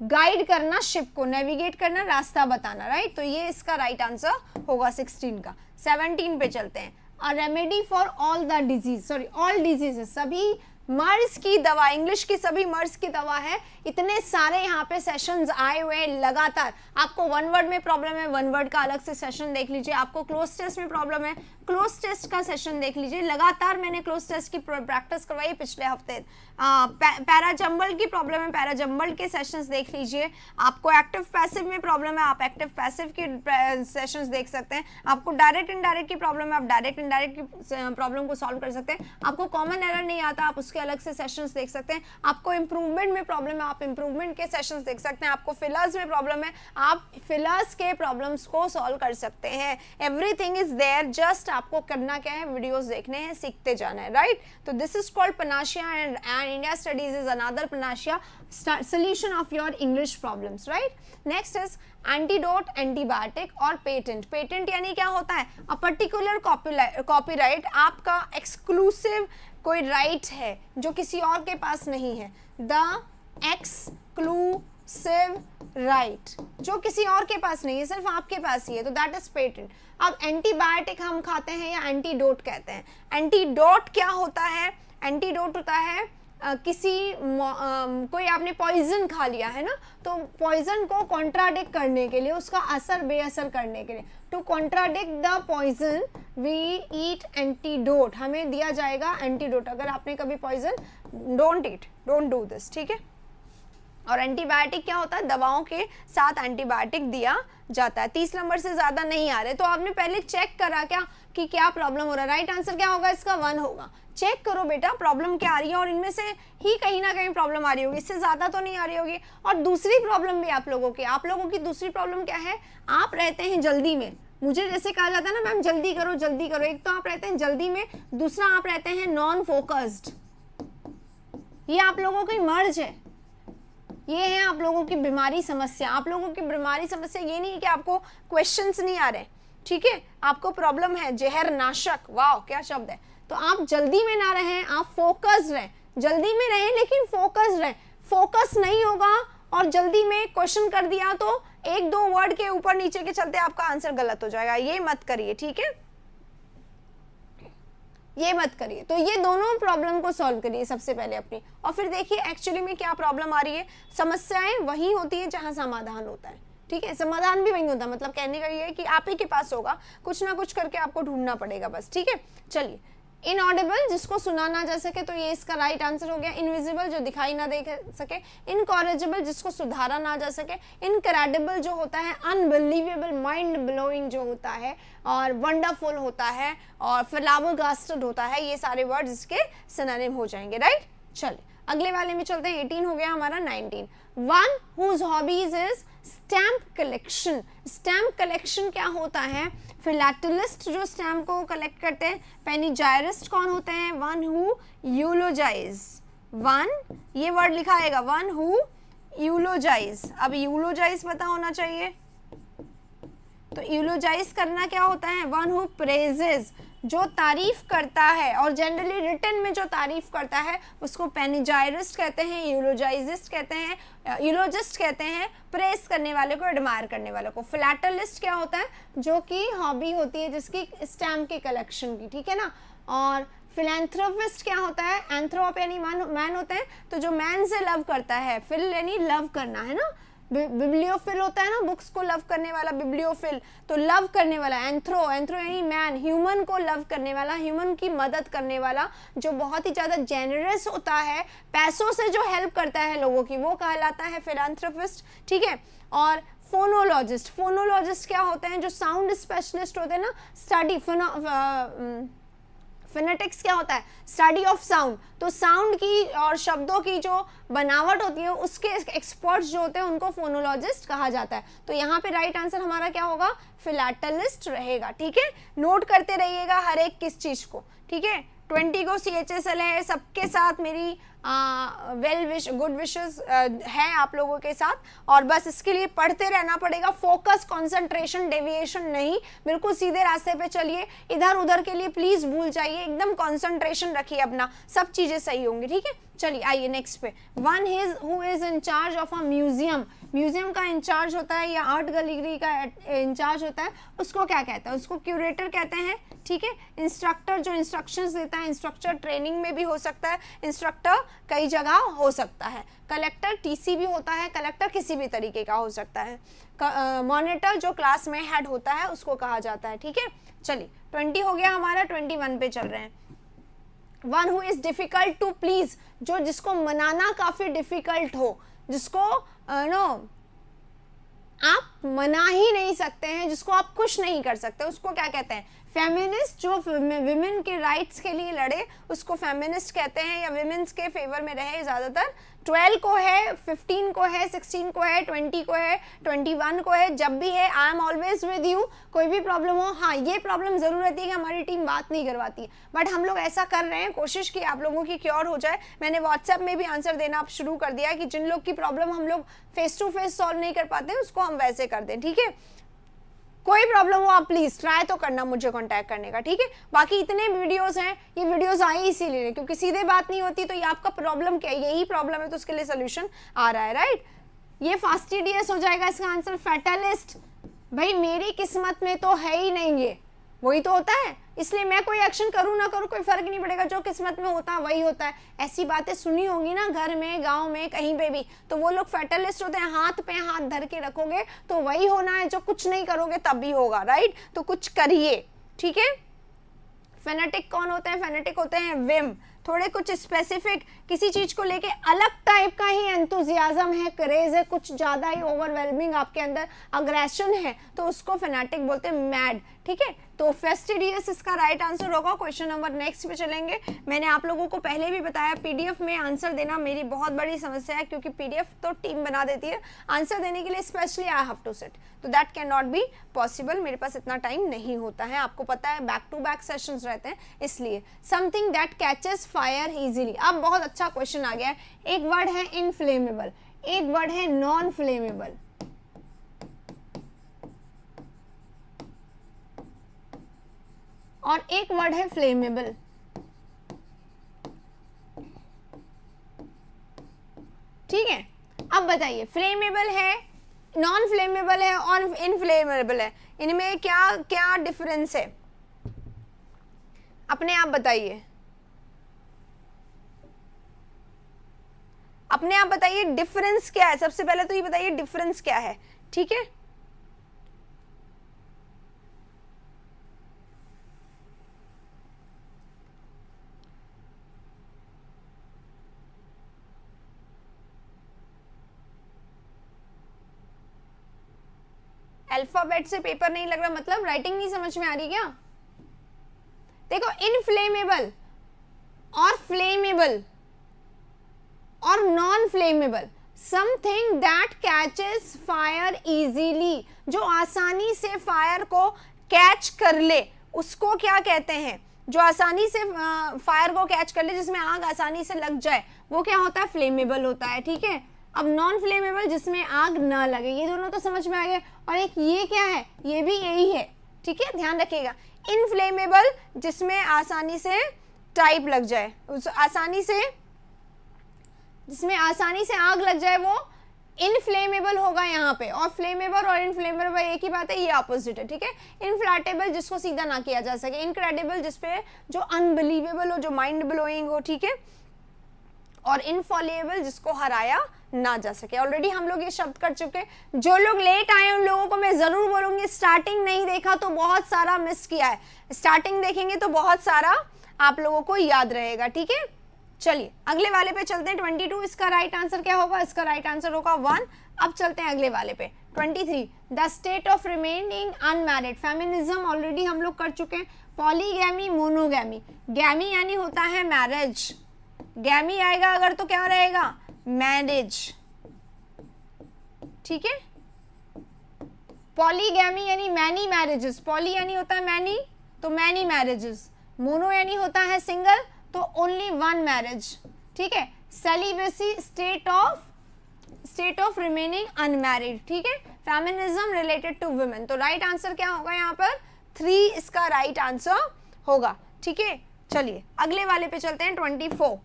गाइड करना शिप को, नेविगेट करना, रास्ता बताना, राइट। तो ये इसका राइट आंसर होगा 16 का। 17 पे चलते हैं। A remedy for all the disease, sorry, all diseases, सभी मर्ज की दवा, इंग्लिश की सभी मर्ज की दवा है। इतने सारे यहाँ पे सेशंस आए हुए हैं लगातार। आपको वन वर्ड में प्रॉब्लम है, वन वर्ड का अलग से सेशन देख लीजिए। आपको क्लोज टेस्ट में प्रॉब्लम है, क्लोज टेस्ट का सेशन देख लीजिए। लगातार मैंने क्लोज टेस्ट की प्रैक्टिस करवाई पिछले हफ्ते। पैराजम्बल की प्रॉब्लम है, पैराजम्बल के सेशंस देख लीजिए। आपको एक्टिव पैसिव में प्रॉब्लम है, आप एक्टिव पैसिव के सेशंस देख सकते हैं। आपको डायरेक्ट इनडायरेक्ट की प्रॉब्लम है, आप डायरेक्ट इनडायरेक्ट की प्रॉब्लम को सॉल्व कर सकते हैं। आपको कॉमन एरर नहीं आता, आप उसके अलग से सेशंस देख सकते हैं। आपको इंप्रूवमेंट में प्रॉब्लम है, आप इंप्रूवमेंट के सेशंस देख सकते हैं। आपको फिलर्स में प्रॉब्लम है, आप फिलर्स के प्रॉब्लम्स को सॉल्व कर सकते हैं। एवरीथिंग इज देयर, जस्ट आपको करना क्या है, वीडियोस देखने हैं, सीखते जाना है, राइट। तो this is called panacea and India studies is another panacea, solution of your English problems, right? Next is antidote, antibiotic और patent. Patent यानी क्या होता है? A particular copyright, आपका exclusive कोई right है जो किसी और के पास नहीं है। The exclusive right जो किसी और के पास नहीं है, सिर्फ आपके पास ही है, तो that is patent. अब एंटीबायोटिक हम खाते हैं या एंटीडोट कहते हैं। एंटीडोट क्या होता है? एंटीडोट होता है कोई आपने पॉइजन खा लिया है ना, तो पॉइजन को कॉन्ट्राडिक्ट करने के लिए, उसका असर बेअसर करने के लिए, to contradict the poison we eat antidote, हमें दिया जाएगा एंटीडोट। अगर आपने कभी poison, don't eat, don't do this, ठीक है। और एंटीबायोटिक क्या होता है? दवाओं के साथ एंटीबायोटिक दिया जाता है। 30 नंबर से ज्यादा नहीं आ रहे, तो आपने पहले चेक करा क्या कि क्या प्रॉब्लम हो रहा है। राइट आंसर क्या होगा इसका? 1 होगा। चेक करो बेटा प्रॉब्लम क्या आ रही है, और इनमें से ही कहीं ना कहीं प्रॉब्लम आ रही होगी, इससे ज्यादा तो नहीं आ रही होगी। और दूसरी प्रॉब्लम भी आप लोगों की दूसरी प्रॉब्लम क्या है? आप रहते हैं जल्दी में। मुझे जैसे कहा जाता है ना मैम जल्दी करो जल्दी करो, एक तो आप रहते हैं जल्दी में, दूसरा आप रहते हैं नॉन फोकस्ड। ये आप लोगों की मर्ज है, ये है आप लोगों की बीमारी समस्या। आप लोगों की बीमारी समस्या ये नहीं है कि आपको क्वेश्चंस नहीं आ रहे, ठीक है, आपको प्रॉब्लम है जहर नाशक, वाह क्या शब्द है। तो आप जल्दी में ना रहें, आप फोकस्ड रहें। जल्दी में रहें लेकिन फोकस्ड रहें। फोकस नहीं होगा और जल्दी में क्वेश्चन कर दिया तो 1-2 वर्ड के ऊपर नीचे के चलते आपका आंसर गलत हो जाएगा। ये मत करिए, ठीक है, ये मत करिए। तो ये दोनों प्रॉब्लम को सॉल्व करिए सबसे पहले अपनी, और फिर देखिए एक्चुअली में क्या प्रॉब्लम आ रही है। समस्याएं वही होती है जहां समाधान होता है, ठीक है, समाधान भी वही होता है। मतलब कहने का ये है कि आप ही के पास होगा, कुछ ना कुछ करके आपको ढूंढना पड़ेगा बस, ठीक है। चलिए, इनऑडिबल जिसको सुना ना जा सके, तो ये इसका राइट आंसर हो गया। इनविजिबल जो दिखाई ना दे सके। इनकॉरेजिबल जिसको सुधारा ना जा सके। इनक्रेडिबल जो होता है अनबिलीवेबल, माइंड ब्लोइंग जो होता है, और वंडरफुल होता है, और फ्लाबरगास्टेड होता है। ये सारे वर्ड इसके सिनोनिम हो जाएंगे, राइट। चलिए अगले वाले में चलते हैं। 18 हो गया हमारा। 19, one whose hobbies is stamp collection. Stamp collection क्या होता है? फिलैटलिस्ट जो स्टैम्प को कलेक्ट करते हैं। पेनिजायरिस्ट कौन होते हैं? One who eulogise. वन, ये वर्ड लिखा आएगा, वन हु यूलोजाइज। अब यूलोजाइज पता होना चाहिए, तो यूलोजाइज करना क्या होता है? वन हु प्रेजेस, जो तारीफ करता है, और जनरली रिटन में जो तारीफ करता है उसको पेनिजायरिस्ट कहते हैं, यूलोजाइजिस्ट कहते हैं, यूलोजिस्ट कहते हैं, प्रेस करने वाले को, एडमायर करने वाले को। फिलैटलिस्ट क्या होता है? जो कि हॉबी होती है जिसकी स्टैम्प की कलेक्शन की, ठीक है ना। और फिलैंथ्रोपिस्ट क्या होता है? एंथ्रोप यानी मैन होते हैं, तो जो मैन से लव करता है। फिल यानी लव करना, है ना। बिब्लियोफिल होता है ना, बुक्स को लव करने वाला, बिब्लियोफिल, तो लव करने वाला। एंथ्रो यानी मैन, ह्यूमन को लव करने वाला, ह्यूमन की मदद करने वाला, जो बहुत ही ज़्यादा जेनरस होता है, पैसों से जो हेल्प करता है लोगों की, वो कहलाता है फिलैंथ्रोपिस्ट, ठीक है। और फोनोलॉजिस्ट, फोनोलॉजिस्ट क्या होते हैं? जो साउंड स्पेशलिस्ट होते हैं ना, स्टडी फिनेटिक्स क्या होता है? Study of sound. तो साउंड की और शब्दों की जो बनावट होती है उसके एक्सपर्ट्स जो होते हैं उनको फोनोलॉजिस्ट कहा जाता है। तो यहाँ पे राइट आंसर हमारा क्या होगा? फिलैटलिस्ट रहेगा, ठीक है। नोट करते रहिएगा हर एक किस चीज को, ठीक है। 20 को CHSL है, सबके साथ मेरी गुड विशेस है आप लोगों के साथ, और बस इसके लिए पढ़ते रहना पड़ेगा। फोकस, कंसंट्रेशन, डेविएशन नहीं, बिल्कुल सीधे रास्ते पे चलिए। इधर उधर के लिए प्लीज भूल जाइए, एकदम कंसंट्रेशन रखिए अपना, सब चीजें सही होंगी, ठीक है। चलिए आइए नेक्स्ट पे। One who is in charge of a museum. Museum का इंचार्ज होता है या आर्ट गैलरी का इंचार्ज होता है, उसको क्या कहता है? उसको क्यूरेटर कहते हैं, ठीक है। इंस्ट्रक्टर जो इंस्ट्रक्शंस देता है, इंस्ट्रक्टर ट्रेनिंग में भी हो सकता है, इंस्ट्रक्टर कई जगह हो सकता है। कलेक्टर टीसी भी होता है, कलेक्टर किसी भी तरीके का हो सकता है। मॉनिटर जो क्लास में हेड होता है उसको कहा जाता है, ठीक है। चलिए 20 हो गया हमारा, 21 पे चल रहे हैं। One who is difficult to please, जो जिसको मनाना काफी डिफिकल्ट हो, जिसको आप मना ही नहीं सकते हैं, जिसको आप खुश नहीं कर सकते, उसको क्या कहते हैं? फेमिनिस्ट। जो विमेन के राइट्स के लिए लड़े उसको फेमिनिस्ट कहते हैं, या विमेन्स के फेवर में रहे ज़्यादातर। 12 को है, 15 को है, 16 को है, 20 को है, 21 को है, जब भी है I am always with you. कोई भी प्रॉब्लम हो, हाँ ये प्रॉब्लम ज़रूर रहती है कि हमारी टीम बात नहीं करवाती, बट हम लोग ऐसा कर रहे हैं, कोशिश की आप लोगों की क्योर हो जाए। मैंने व्हाट्सएप में भी आंसर देना अब शुरू कर दिया है कि जिन लोग की प्रॉब्लम हम लोग फेस टू फेस सॉल्व नहीं कर पाते उसको हम वैसे कर दें, ठीक है। कोई प्रॉब्लम हो आप प्लीज ट्राई तो करना मुझे कांटेक्ट करने का, ठीक है। बाकी इतने वीडियोस हैं, ये वीडियोस आई इसीलिए क्योंकि सीधे बात नहीं होती, तो ये आपका प्रॉब्लम क्या है, यही प्रॉब्लम है, तो उसके लिए सोल्यूशन आ रहा है, राइट। ये फास्टिडियस हो जाएगा इसका आंसर। फैटलिस्ट, भाई मेरी किस्मत में तो है ही नहीं, ये वही तो होता है, इसलिए मैं कोई एक्शन करूँ ना करूँ कोई फर्क नहीं पड़ेगा, जो किस्मत में होता है वही होता है। ऐसी बातें सुनी होंगी ना घर में, गांव में, कहीं पे भी, तो वो लोग फैटलिस्ट होते हैं। हाथ पे हाथ धर के रखोगे तो वही होना है, जो कुछ नहीं करोगे तब भी होगा, राइट। तो कुछ करिए, ठीक है। फेनेटिक कौन होते हैं? फेनेटिक होते हैं विम, थोड़े कुछ स्पेसिफिक किसी चीज को लेके अलग टाइप का ही एंथुजियाज्म है, क्रेज है, कुछ ज्यादा ही ओवरवेलमिंग आपके अंदर अग्रेशन है, तो उसको फेनेटिक बोलते हैं, मैड, ठीक है। तो फेस्टिडियस इसका राइट आंसर होगा। क्वेश्चन नंबर नेक्स्ट पे चलेंगे। मैंने आप लोगों को पहले भी बताया पीडीएफ में आंसर देना मेरी बहुत बड़ी समस्या है, क्योंकि पीडीएफ तो टीम बना देती है, आंसर देने के लिए specially I have to sit, तो that can not be possible, मेरे पास इतना टाइम नहीं होता है, आपको पता है बैक टू बैक सेशंस रहते हैं, इसलिए something that catches fire easily. अब बहुत अच्छा क्वेश्चन आ गया है। एक वर्ड है इनफ्लेमेबल, एक वर्ड है नॉन फ्लेमेबल, और एक वर्ड है फ्लेमेबल। ठीक है, अब बताइए फ्लेमेबल है, नॉन फ्लेमेबल है और इनफ्लेमेबल है, इनमें क्या क्या डिफरेंस है? अपने आप बताइए, अपने आप बताइए डिफरेंस क्या है। सबसे पहले तो ये बताइए डिफरेंस क्या है, ठीक है। अल्फाबेट से पेपर नहीं लग रहा मतलब राइटिंग नहीं समझ में आ रही क्या? देखो, इनफ्लेमेबल और फ्लेमेबल और non flammable, something that catches fire easily, जो आसानी से फायर को कैच कर ले उसको क्या कहते हैं? जो आसानी से फायर को कैच कर ले, जिसमें आग आसानी से लग जाए, वो क्या होता है? फ्लेमेबल होता है, ठीक है। अब नॉन फ्लेमेबल जिसमें आग ना लगे, ये दोनों तो समझ में आ गए। और एक ये क्या है? ये भी यही है, ठीक है, ध्यान रखिएगा। इनफ्लेमेबल जिसमें आसानी से टाइप लग जाए, जिसमें आसानी से आग लग जाए, वो इनफ्लेमेबल होगा यहाँ पे। और फ्लेमेबल और इनफ्लेमेबल एक ही बात है, ये अपोजिट है, ठीक है। इनफ्लैटेबल जिसको सीधा ना किया जा सके, इनक्रेडिबल जिसपे जो अनबिलीवेबल हो, जो माइंड ब्लोइंग हो, ठीक है। और इनफॉलेबल जिसको हराया ना जा सके। ऑलरेडी हम लोग ये शब्द कर चुके हैं। जो लोग लेट आए उन लोगों को मैं जरूर बोलूंगी, स्टार्टिंग नहीं देखा तो बहुत सारा मिस किया है, स्टार्टिंग देखेंगे तो बहुत सारा आप लोगों को याद रहेगा, ठीक है। चलिए अगले वाले पे चलते हैं। 22 इसका राइट आंसर क्या होगा? इसका राइट आंसर होगा 1। अब चलते हैं अगले वाले पे, 23, the state of remaining unmarried. Feminism already हम लोग कर चुके हैं। Polygamy, monogamy. गैमी यानी होता है मैरिज, गैमी आएगा अगर तो क्या रहेगा? मैरिज, ठीक है। पॉलीगैमी यानी मैनी मैरिजेस, पॉली यानी होता है मैनी, तो मैनी मैरिजेस। मोनो यानी होता है सिंगल, तो ओनली वन मैरिज, ठीक है। Celibacy, state of remaining unmarried, ठीक है। फेमिनिज्म रिलेटेड टू वुमेन, तो राइट आंसर क्या होगा यहाँ पर? 3 इसका राइट आंसर होगा, ठीक है। चलिए अगले वाले पे चलते हैं। 24,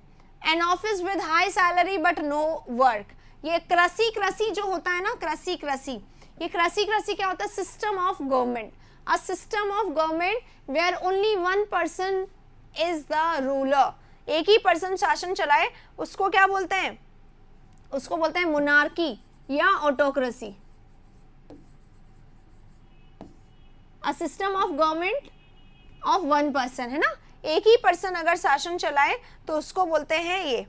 an office with high salary but no work. ये कृषि जो होता है ना, कृषि, ये कृषि क्या होता है? System of government. A system of government where only one person is the ruler, एक ही पर्सन शासन चलाए, उसको क्या बोलते हैं? उसको बोलते हैं मोनार्की या autocracy. A system of government of one person, है ना, एक ही पर्सन अगर शासन चलाए तो उसको बोलते हैं ये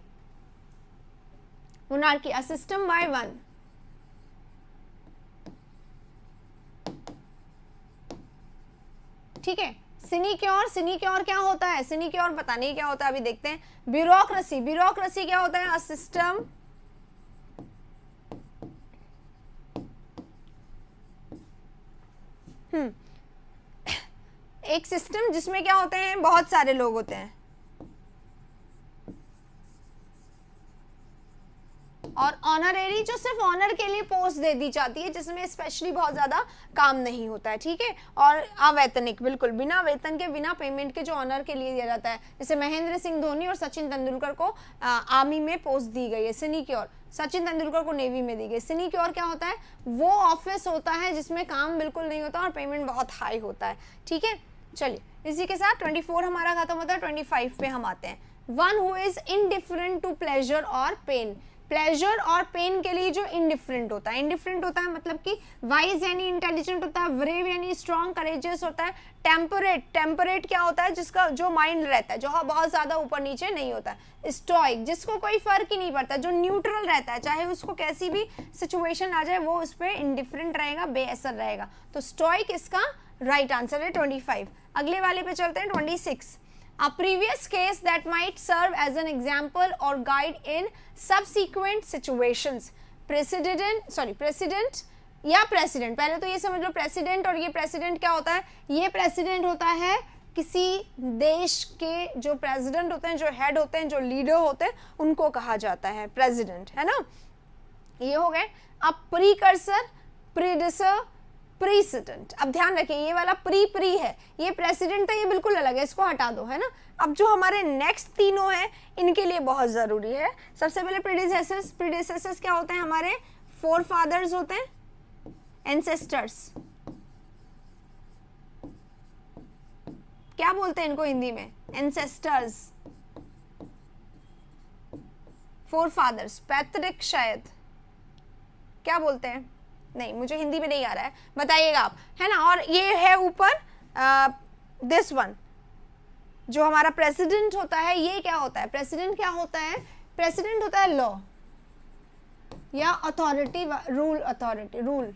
monarchy, a system by one. ठीक है, सिनिक्योर, सिनिक्योर क्या होता है? सिनिक्योर पता नहीं क्या होता है, अभी देखते हैं। ब्यूरोक्रेसी, ब्यूरोक्रेसी क्या होता है? अ सिस्टम एक सिस्टम जिसमें क्या होते हैं, बहुत सारे लोग होते हैं और ऑनरेरी जो सिर्फ ऑनर के लिए पोस्ट दे दी जाती है, जिसमें स्पेशली बहुत ज्यादा काम नहीं होता है। ठीक है, और अवैतनिक, बिल्कुल बिना वेतन के, बिना पेमेंट के जो ऑनर के लिए दिया जाता है, जैसे महेंद्र सिंह धोनी और सचिन तेंदुलकर को आर्मी में पोस्ट दी गई है सिनिक्योर, सचिन तेंदुलकर को नेवी में दी गई। सिनिक्योर क्या होता है? वो ऑफिस होता है जिसमें काम बिल्कुल नहीं होता और पेमेंट बहुत हाई होता है। ठीक है, चलिए इसी के साथ 24 हमारा खत्म होता है, 25 पे हम आते हैं। One who is indifferent to pleasure और पेन, प्लेजर और पेन के लिए जो इनडिफरेंट होता है, इनडिफरेंट होता है मतलब कि वाइज यानी इंटेलिजेंट होता है, ब्रेव यानी स्ट्रॉन्ग करेजियस होता है, टेम्परेट, टेम्परेट क्या होता है? जिसका जो माइंड रहता है, जो बहुत ज्यादा ऊपर नीचे नहीं होता है, स्टोइक जिसको कोई फर्क ही नहीं पड़ता, जो न्यूट्रल रहता है, चाहे उसको कैसी भी सिचुएशन आ जाए वो उस पर इंडिफरेंट रहेगा, बेअसर रहेगा, तो स्टोइक इसका राइट आंसर है 25। अगले वाले पे चलते हैं 26। A previous case that might serve as an example or guide in subsequent situations. President या president, पहले तो ये समझ लो president और ये president क्या होता है? ये president होता है किसी देश के जो president होते हैं, जो head होते हैं, जो leader होते हैं, उनको कहा जाता है president, है ना? ये हो गए। अब precursor, predecessor, प्रेसिडेंट, अब ध्यान रखिए ये वाला प्री है, ये प्रेसिडेंट है, ये बिल्कुल अलग है, इसको हटा दो, है ना। अब जो हमारे नेक्स्ट तीनों हैं इनके लिए बहुत जरूरी है। सबसे पहले प्रीडिसेसर्स, प्रीडिसेसर्स क्या होते हैं? हमारे फोर फादर्स होते हैं, एंसेस्टर्स, क्या बोलते हैं इनको हिंदी में? एंसेस्टर्स, फोर फादर्स, पैतृक, शायद क्या बोलते हैं, नहीं मुझे हिंदी में नहीं आ रहा है, बताइएगा आप, है ना। और ये है ऊपर दिस वन, जो हमारा प्रेसिडेंट होता है, ये क्या होता है? प्रेसिडेंट क्या होता है? प्रेसिडेंट होता है लॉ या अथॉरिटी, रूल, अथॉरिटी, रूल,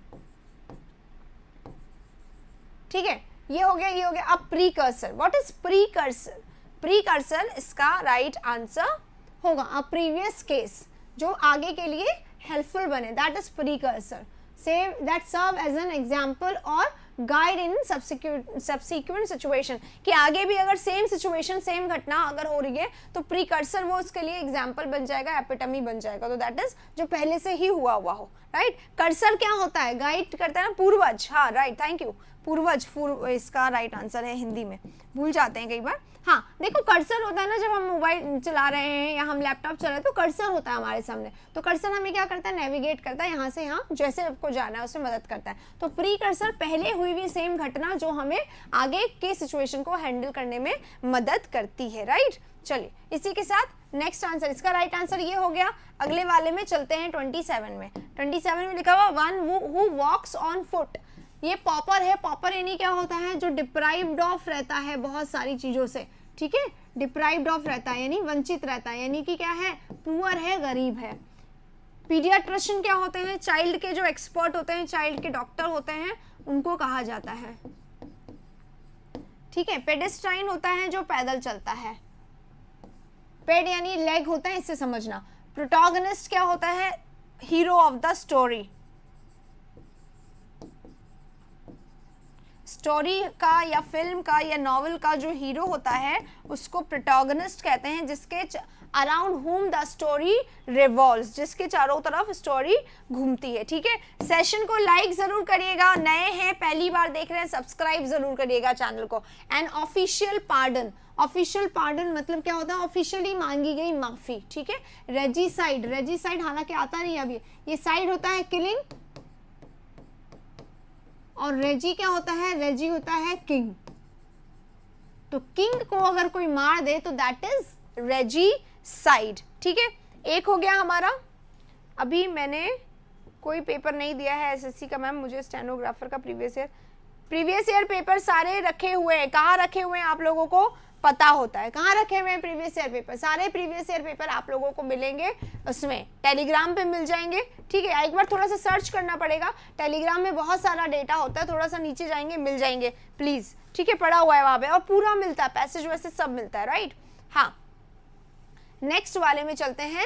ठीक है, ये हो गया, ये हो गया। अब precursor, what is precursor? Precursor इसका राइट आंसर होगा अ प्रीवियस केस, जो आगे के लिए हेल्पफुल बने, that is precursor, say that serve as an example or guide in subsequent situation, कि आगे भी अगर सेम सिचुएशन, सेम घटना अगर हो रही है तो प्रीकर्सर वो उसके लिए एग्जाम्पल बन जाएगा, एपिटमी बन जाएगा, तो दैट इज जो पहले से ही हुआ हो, राइट। कर्सर क्या होता है? गाइड करता है ना, पूर्वज, हाँ राइट, थैंक यू, पूर्वज, इसका राइट आंसर है, हिंदी में भूल जाते हैं कई बार। हाँ देखो, कर्सर होता है ना, जब हम मोबाइल चला रहे हैं या हम लैपटॉप चला रहे हैं तो कर्सर होता है हमारे सामने, तो कर्सर हमें क्या करता है? नेविगेट करता है, यहाँ से यहाँ जैसे आपको जाना है उसमें मदद करता है। तो प्री कर्सर पहले हुई हुई सेम घटना जो हमें आगे के सिचुएशन को हैंडल करने में मदद करती है, राइट। चलिए इसी के साथ नेक्स्ट आंसर, इसका राइट आंसर ये हो गया। अगले वाले में चलते हैं 27 में। 27 में लिखा हुआ one who walks on foot, ये पॉपर है। पॉपर यानी क्या होता है? जो डिप्राइव्ड ऑफ रहता है बहुत सारी चीजों से, ठीक है, डिप्राइव्ड ऑफ रहता है यानी वंचित रहता है, यानी कि क्या है? पुअर है, गरीब है। पीडियाट्रिशियन क्या होते हैं? चाइल्ड के जो एक्सपर्ट होते हैं, चाइल्ड के डॉक्टर होते हैं, उनको कहा जाता है, ठीक है। पेडेस्ट्राइन होता है जो पैदल चलता है, पेड यानी लेग होता है, इससे समझना। प्रोटोगनिस्ट क्या होता है? Hero of the story, story का या फिल्म का या नॉवल का जो हीरो होता है उसको प्रोटोगनिस्ट कहते हैं, जिसके around whom the story revolves, जिसके चारों तरफ स्टोरी घूमती है, ठीक है। सेशन को लाइक जरूर करिएगा, नए हैं पहली बार देख रहे हैं सब्सक्राइब जरूर करिएगा चैनल को। And official pardon, official pardon मतलब क्या होता है? ऑफिशियली मांगी गई माफी, ठीक है। रेजिसाइड, रेजिसाइड हालांकि आता नहीं अभी, ये साइड होता है किलिंग, और रेजी क्या होता है? रेजी होता है किंग। तो किंग को अगर कोई मार दे तो दैट इज रेजीसाइड। ठीक है, एक हो गया हमारा। अभी मैंने कोई पेपर नहीं दिया है एसएससी का मैम, मुझे स्टेनोग्राफर का प्रीवियस ईयर पेपर सारे रखे हुए हैं। कहाँ रखे हुए हैं आप लोगों को पता होता है? कहाँ रखे हुए हैं प्रीवियस ईयर पेपर? सारे प्रीवियस ईयर पेपर आप लोगों को मिलेंगे उसमें, टेलीग्राम पे मिल जाएंगे। ठीक है, एक बार थोड़ा सा सर्च करना पड़ेगा, टेलीग्राम में बहुत सारा डेटा होता है, थोड़ा सा नीचे जाएंगे मिल जाएंगे प्लीज। ठीक है, पड़ा हुआ है वहां पे और पूरा मिलता है, पैसेज वैसे सब मिलता है, राइट। हाँ, नेक्स्ट वाले में चलते हैं।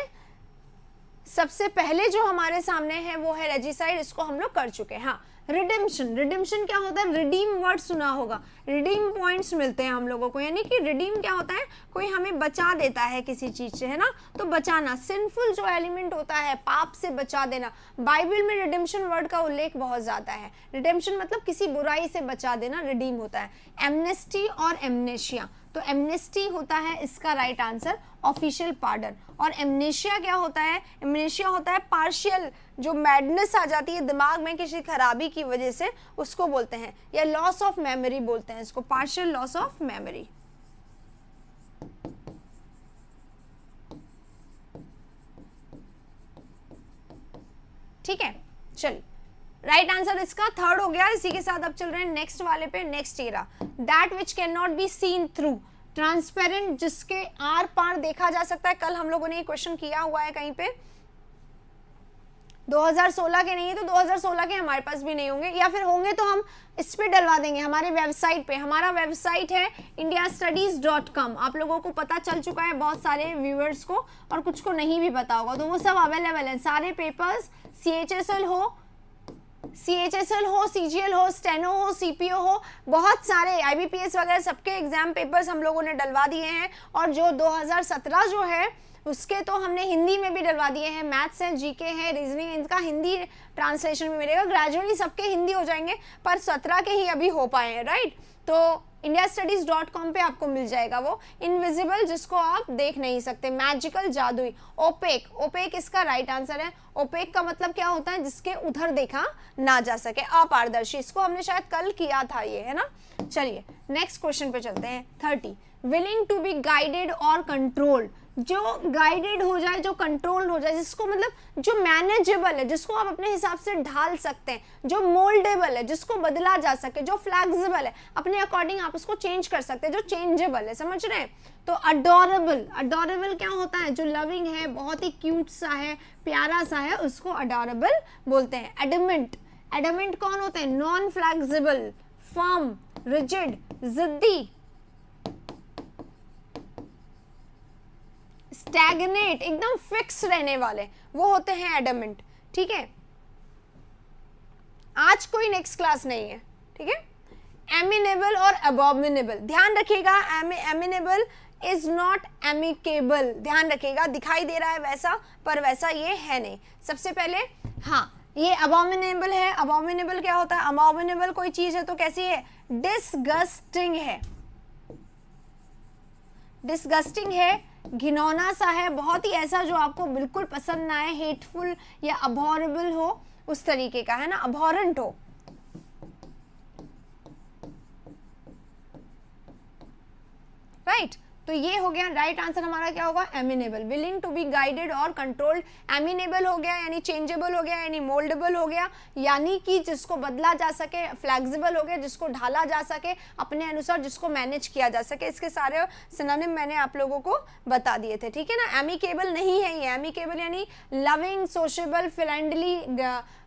सबसे पहले जो हमारे सामने है वो है रेजिसाइड, इसको हम लोग कर चुके हैं। हाँ, रिडिम्पशन। रिडिम्पशन क्या होता है? रिडीम वर्ड सुना होगा, रिडीम पॉइंट्स मिलते हैं हम लोगों को, यानी कि रिडीम क्या होता है? कोई हमें बचा देता है किसी चीज से, है ना। तो बचाना, सिंफुल जो एलिमेंट होता है, पाप से बचा देना। बाइबल में रिडिम्पशन वर्ड का उल्लेख बहुत ज्यादा है। रिडिम्पशन मतलब किसी बुराई से बचा देना, रिडीम होता है। एमनेस्टी और एमनेशिया, तो एमनेस्टी होता है इसका राइट आंसर, ऑफिशियल पार्डन। और एमनेशिया क्या होता है? एमनेशिया होता है पार्शियल, जो मैडनेस आ जाती है दिमाग में किसी खराबी की वजह से, उसको बोलते हैं, या लॉस ऑफ मेमोरी बोलते हैं इसको, पार्शियल लॉस ऑफ मेमोरी। ठीक है, चलिए, राइट आंसर इसका थर्ड हो गया। इसी के साथ अब चल रहे हैं नेक्स्ट वाले पे। Next era, that which can not be seen through, transparent, जिसके आर पार देखा जा सकता है। कल हम लोगों ने ये क्वेश्चन किया हुआ है कहीं पे, 2016 के नहीं है तो 2016 के हमारे पास भी नहीं होंगे, या फिर होंगे तो हम इस पे डलवा देंगे हमारे वेबसाइट पे। हमारा वेबसाइट है indiastudies.com। आप लोगों को पता चल चुका है, बहुत सारे व्यूअर्स को, और कुछ को नहीं भी पता होगा, तो वो सब अवेलेबल है। सारे पेपर्स, CHSL हो, CGL हो, स्टेनो हो, CPO हो, बहुत सारे IBPS वगैरह सबके एग्जाम पेपर्स हम लोगों ने डलवा दिए हैं। और जो 2017 जो है उसके तो हमने हिंदी में भी डलवा दिए हैं। मैथ्स है, जीके है, रीजनिंग, इनका हिंदी ट्रांसलेशन भी मिलेगा। ग्रेजुअली सबके हिंदी हो जाएंगे, पर 17 के ही अभी हो पाए हैं, राइट। तो indiastudies.com पे आपको मिल जाएगा वो। इनविजिबल, जिसको आप देख नहीं सकते, मैजिकल, जादुई। ओपेक, ओपेक इसका राइट आंसर है। ओपेक का मतलब क्या होता है? जिसके उधर देखा ना जा सके, अपारदर्शी। इसको हमने शायद कल किया था ये, है ना। चलिए नेक्स्ट क्वेश्चन पे चलते हैं। 30, विलिंग टू बी गाइडेड और कंट्रोल्ड, जो गाइडेड हो जाए, जो कंट्रोल हो जाए, जिसको मतलब जो मैनेजेबल है, जिसको आप अपने हिसाब से ढाल सकते हैं, जो मोल्डेबल है, जिसको बदला जा सके, जो फ्लेक्सिबल है, अपने अकॉर्डिंग आप उसको चेंज कर सकते हैं, जो चेंजेबल है, समझ रहे हैं। तो अडोरेबल, अडोरेबल क्या होता है? जो लविंग है, बहुत ही क्यूट सा है, प्यारा सा है, उसको अडोरेबल बोलते हैं। एडमेंट, एडमेंट कौन होते हैं? नॉन फ्लेक्सिबल, फर्म, रिजिड, जिद्दी, स्टैग्नेट, एकदम फिक्स रहने वाले, वो होते हैं एडमेंट। ठीक है, आज कोई नेक्स्ट क्लास नहीं है, ठीक है। एमिनेबल और अबॉमिनेबल, ध्यान रखिएगा। एमिनेबल इज नॉट एमिकेबल, ध्यान रखिएगा। दिखाई दे रहा है वैसा, पर वैसा ये है नहीं। सबसे पहले हाँ, ये अबॉमिनेबल है। अबॉमिनेबल क्या होता है? अबॉमिनेबल कोई चीज है तो कैसी है? डिसगस्टिंग है, डिसगस्टिंग है, घिनौना सा है, बहुत ही ऐसा जो आपको बिल्कुल पसंद ना आए, हेटफुल या अबॉरेबल हो, उस तरीके का, है ना, अबॉरेंट हो। राइट, तो ये हो गया। राइट आंसर हमारा क्या होगा? Amenable, willing to be guided और कंट्रोल्ड। एमिनेबल हो गया यानी चेंजेबल हो गया, यानी मोल्डेबल हो गया, यानी कि जिसको बदला जा सके। फ्लेक्सिबल हो गया, जिसको ढाला जा सके अपने अनुसार, जिसको मैनेज किया जा सके। इसके सारे सिनोनिम मैंने आप लोगों को बता दिए थे, ठीक है ना। एमिकेबल नहीं है ये, एमिकेबल यानी लविंग, सोशेबल, फ्रेंडली,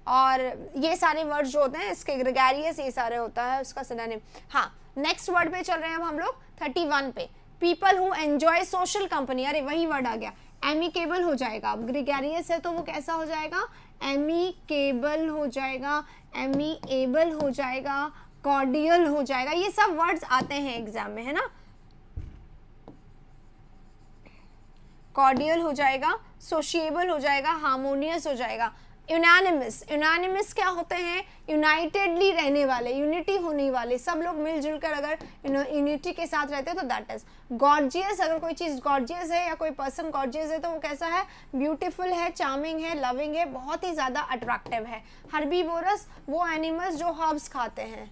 और ये सारे वर्ड जो होते हैं इसके, ग्रेगरियस, ये सारे होता है उसका सिनोनिम। हाँ, नेक्स्ट वर्ड पे चल रहे हैं अब हम लोग 31 पे। People who enjoy social company, अरे वही वर्ड आ गया, एमिकेबल हो जाएगा। अब ग्रेगरियस है तो वो कैसा हो जाएगा? एमिकेबल हो जाएगा, एमिएबल हो जाएगा, कॉर्डियल हो जाएगा। ये सब वर्ड्स आते हैं एग्जाम में, है ना। कॉर्डियल हो जाएगा, सोशिएबल हो जाएगा, हार्मोनियस हो जाएगा। यूनानिमस, यूनानिमस क्या होते हैं? यूनाइटेडली रहने वाले, यूनिटी होने वाले, सब लोग मिलजुल कर अगर यूनिटी के साथ रहते हैं तो दैट इज गॉर्जियस। अगर कोई चीज़ गॉर्जियस है या कोई पर्सन गॉर्जियस है तो वो कैसा है? ब्यूटीफुल है, चार्मिंग है, लविंग है, बहुत ही ज़्यादा अट्रैक्टिव है। हर्बीवोरस वो एनिमल्स जो हर्ब्स खाते हैं,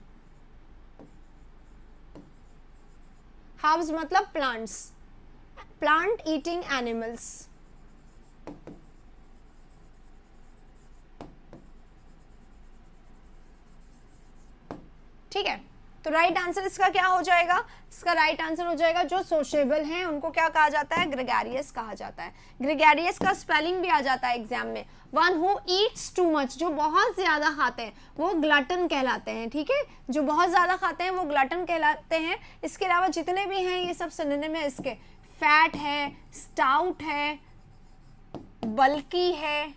हर्ब्स मतलब प्लांट्स, प्लांट ईटिंग एनिमल्स। ठीक है, तो राइट आंसर इसका क्या हो जाएगा? इसका राइट आंसर हो जाएगा जो सोशेबल हैं उनको क्या कहा जाता है? ग्रेगेरियस कहा जाता है। ग्रेगेरियस का स्पेलिंग भी आ जाता है एग्जाम में। One who Yeats too much, जो बहुत ज्यादा खाते हैं वो ग्लटन कहलाते हैं। ठीक है, जो बहुत ज्यादा खाते हैं वो ग्लटन कहलाते हैं। इसके अलावा जितने भी हैं ये सब सिनोनिम है इसके। फैट है, स्टाउट है, बल्की है,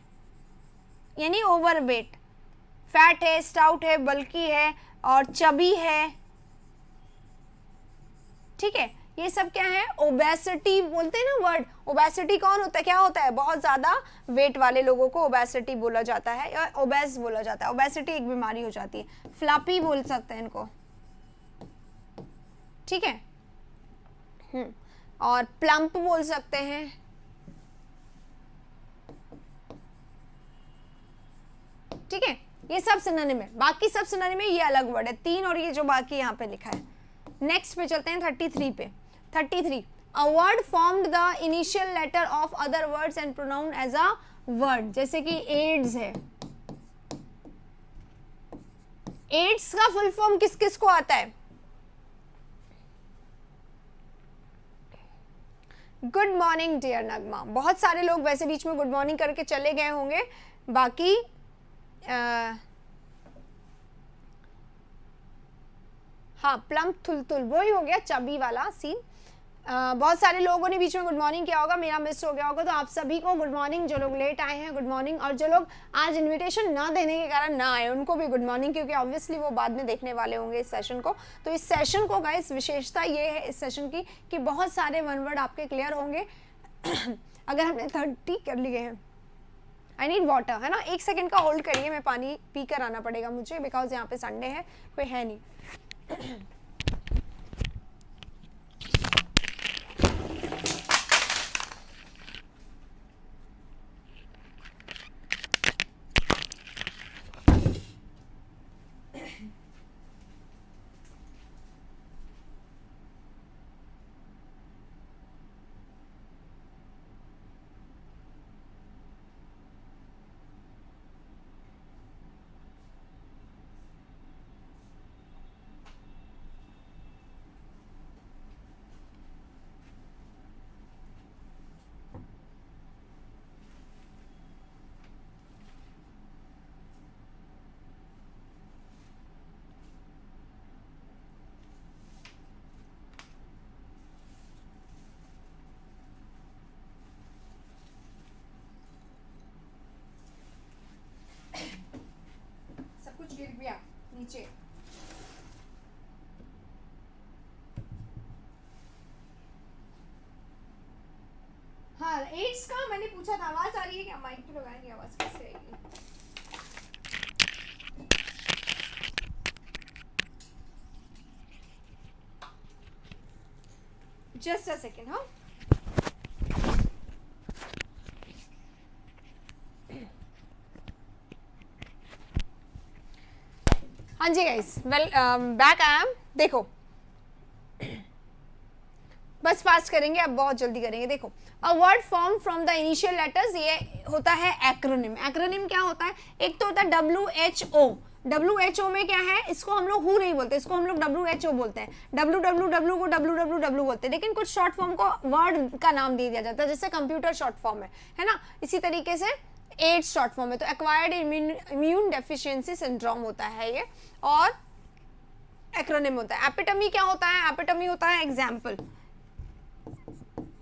यानी ओवरवेट। फैट है, स्टाउट है, बल्की है और चबी है। ठीक है, ये सब क्या है? ओबेसिटी बोलते हैं ना वर्ड। ओबेसिटी कौन होता है? क्या होता है? बहुत ज्यादा वेट वाले लोगों को ओबेसिटी बोला जाता है या ओबेस बोला जाता है। ओबेसिटी एक बीमारी हो जाती है। फ्लफी बोल सकते हैं इनको। ठीक है, और प्लम्प बोल सकते हैं। ठीक है, ये सब सिनोनिम है। बाकी सब सिनोनिम है, ये अलग वर्ड है। 3 और ये जो बाकी यहाँ पे लिखा है। नेक्स्ट पे चलते हैं 33 पे। 33, a word formed the initial letter of other words and pronounced as a word. जैसे कि एड्स है। एड्स का फुल फॉर्म किस किस को आता है? गुड मॉर्निंग डियर नगमा। बहुत सारे लोग वैसे बीच में गुड मॉर्निंग करके चले गए होंगे, बाकी हाँ प्लम्प थुलथुल वही हो गया, चबी वाला सीन। बहुत सारे लोगों ने बीच में गुड मॉर्निंग किया होगा, मेरा मिस हो गया होगा, तो आप सभी को गुड मॉर्निंग। जो लोग लेट आए हैं गुड मॉर्निंग, और जो लोग आज इनविटेशन ना देने के कारण ना आए उनको भी गुड मॉर्निंग, क्योंकि ऑब्वियसली वो बाद में देखने वाले होंगे इस सेशन को। तो इस सेशन को गाइस विशेषता ये है इस सेशन की कि बहुत सारे वन वर्ड आपके क्लियर होंगे अगर हमने 30 कर लिए हैं। आई नीड वाटर, है ना? 1 सेकेंड का होल्ड करिए, मैं पानी पी कर आना पड़ेगा मुझे, बिकॉज यहाँ पे संडे है, कोई है नहीं। गिर गया नीचे। हाँ, एड्स का मैंने पूछा था। आवाज आ रही है क्या? माइक पे लगाएंगे, आवाज कैसे आएगी? Just a second. हाँ, हाँ जी guys, well back I am. देखो बस फास्ट करेंगे, अब बहुत जल्दी करेंगे। देखो, a word form from the initial letters, ये होता है एक्रोनिम। एक्रोनिम क्या होता है? एक तो होता है WHO। WHO में क्या है? इसको हम लोग हु नहीं बोलते, इसको हम लोग WHO बोलते हैं। WWW को WWW बोलते हैं, लेकिन कुछ शॉर्ट फॉर्म को वर्ड का नाम दे दिया जाता है, जैसे कंप्यूटर शॉर्ट फॉर्म है ना? इसी तरीके से एड्स शॉर्ट फॉर्म है, तो एक्वायर्ड इम्यून डेफिशिएंसी सिंड्रोम होता है ये, और एक्रोनिम होता है। एपिटमी क्या होता है? एपिटमी होता है एग्जाम्पल।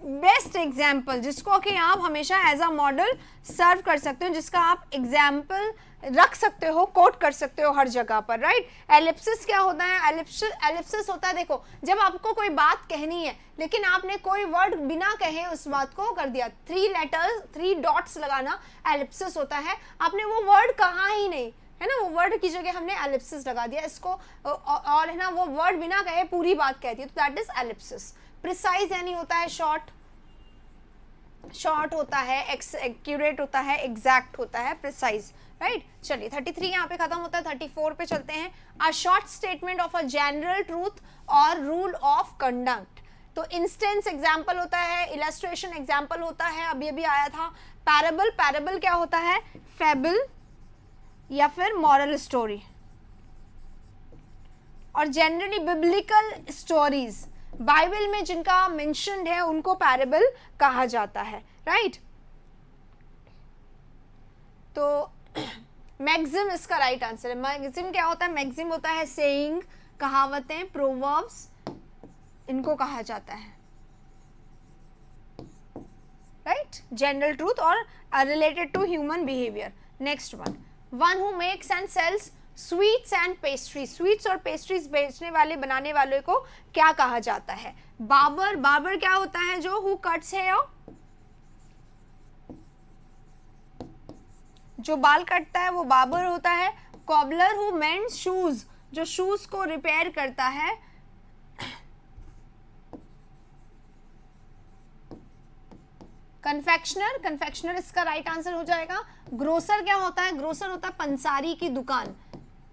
बेस्ट एग्जाम्पल जिसको कि आप हमेशा एज अ मॉडल सर्व कर सकते हो, जिसका आप एग्जाम्पल रख सकते हो, कोट कर सकते हो हर जगह पर, राइट। एलिप्सिस क्या होता है? एलिप्सिस होता है, देखो जब आपको कोई बात कहनी है लेकिन आपने कोई वर्ड बिना कहे उस बात को कर दिया, 3 लेटर्स 3 डॉट्स लगाना एलिप्सिस होता है। आपने वो वर्ड कहा ही नहीं है ना, वो वर्ड की जगह हमने एलिप्सिस लगा दिया इसको, और है ना वो वर्ड बिना कहे पूरी बात कहती है, तो दैट इज एलिप्सिस। प्रिसाइज यानी होता है शॉर्ट, शॉर्ट होता है, एक्यूरेट होता है, एग्जैक्ट होता है, प्रिसाइज, राइट। चलिए 33 यहाँ पे खत्म होता है, 34 पे चलते हैं। A short statement of a general truth और रूल ऑफ कंडक्ट। तो इंस्टेंस एग्जाम्पल होता है, इलस्ट्रेशन एग्जाम्पल होता है, अभी अभी आया था। पैराबल, पैराबल क्या होता है? फेबल या फिर मॉरल स्टोरी। और जनरली बिब्लिकल स्टोरीज, बाइबल में जिनका मेंशन्ड है उनको पैराबल कहा जाता है, राइट। तो मैक्सिम इसका राइट आंसर है। मैक्सिम क्या होता है? मैक्सिम होता है सेइंग, कहावतें, प्रोवर्ब्स, इनको कहा जाता है, राइट। जनरल ट्रूथ और related to human behaviour. Next one who makes and sells sweets and pastries. Sweets और पेस्ट्रीज बेचने वाले, बनाने वाले को क्या कहा जाता है? बार्बर, बार्बर क्या होता है? जो हु कट्स हेयर, जो बाल काटता है वो बार्बर होता है। कॉबलर हु मेंड्स शूज, जो शूज को रिपेयर करता है। कन्फेक्शनर, कन्फेक्शनर इसका राइट आंसर हो जाएगा। ग्रोसर क्या होता है? ग्रोसर होता है पंसारी की दुकान,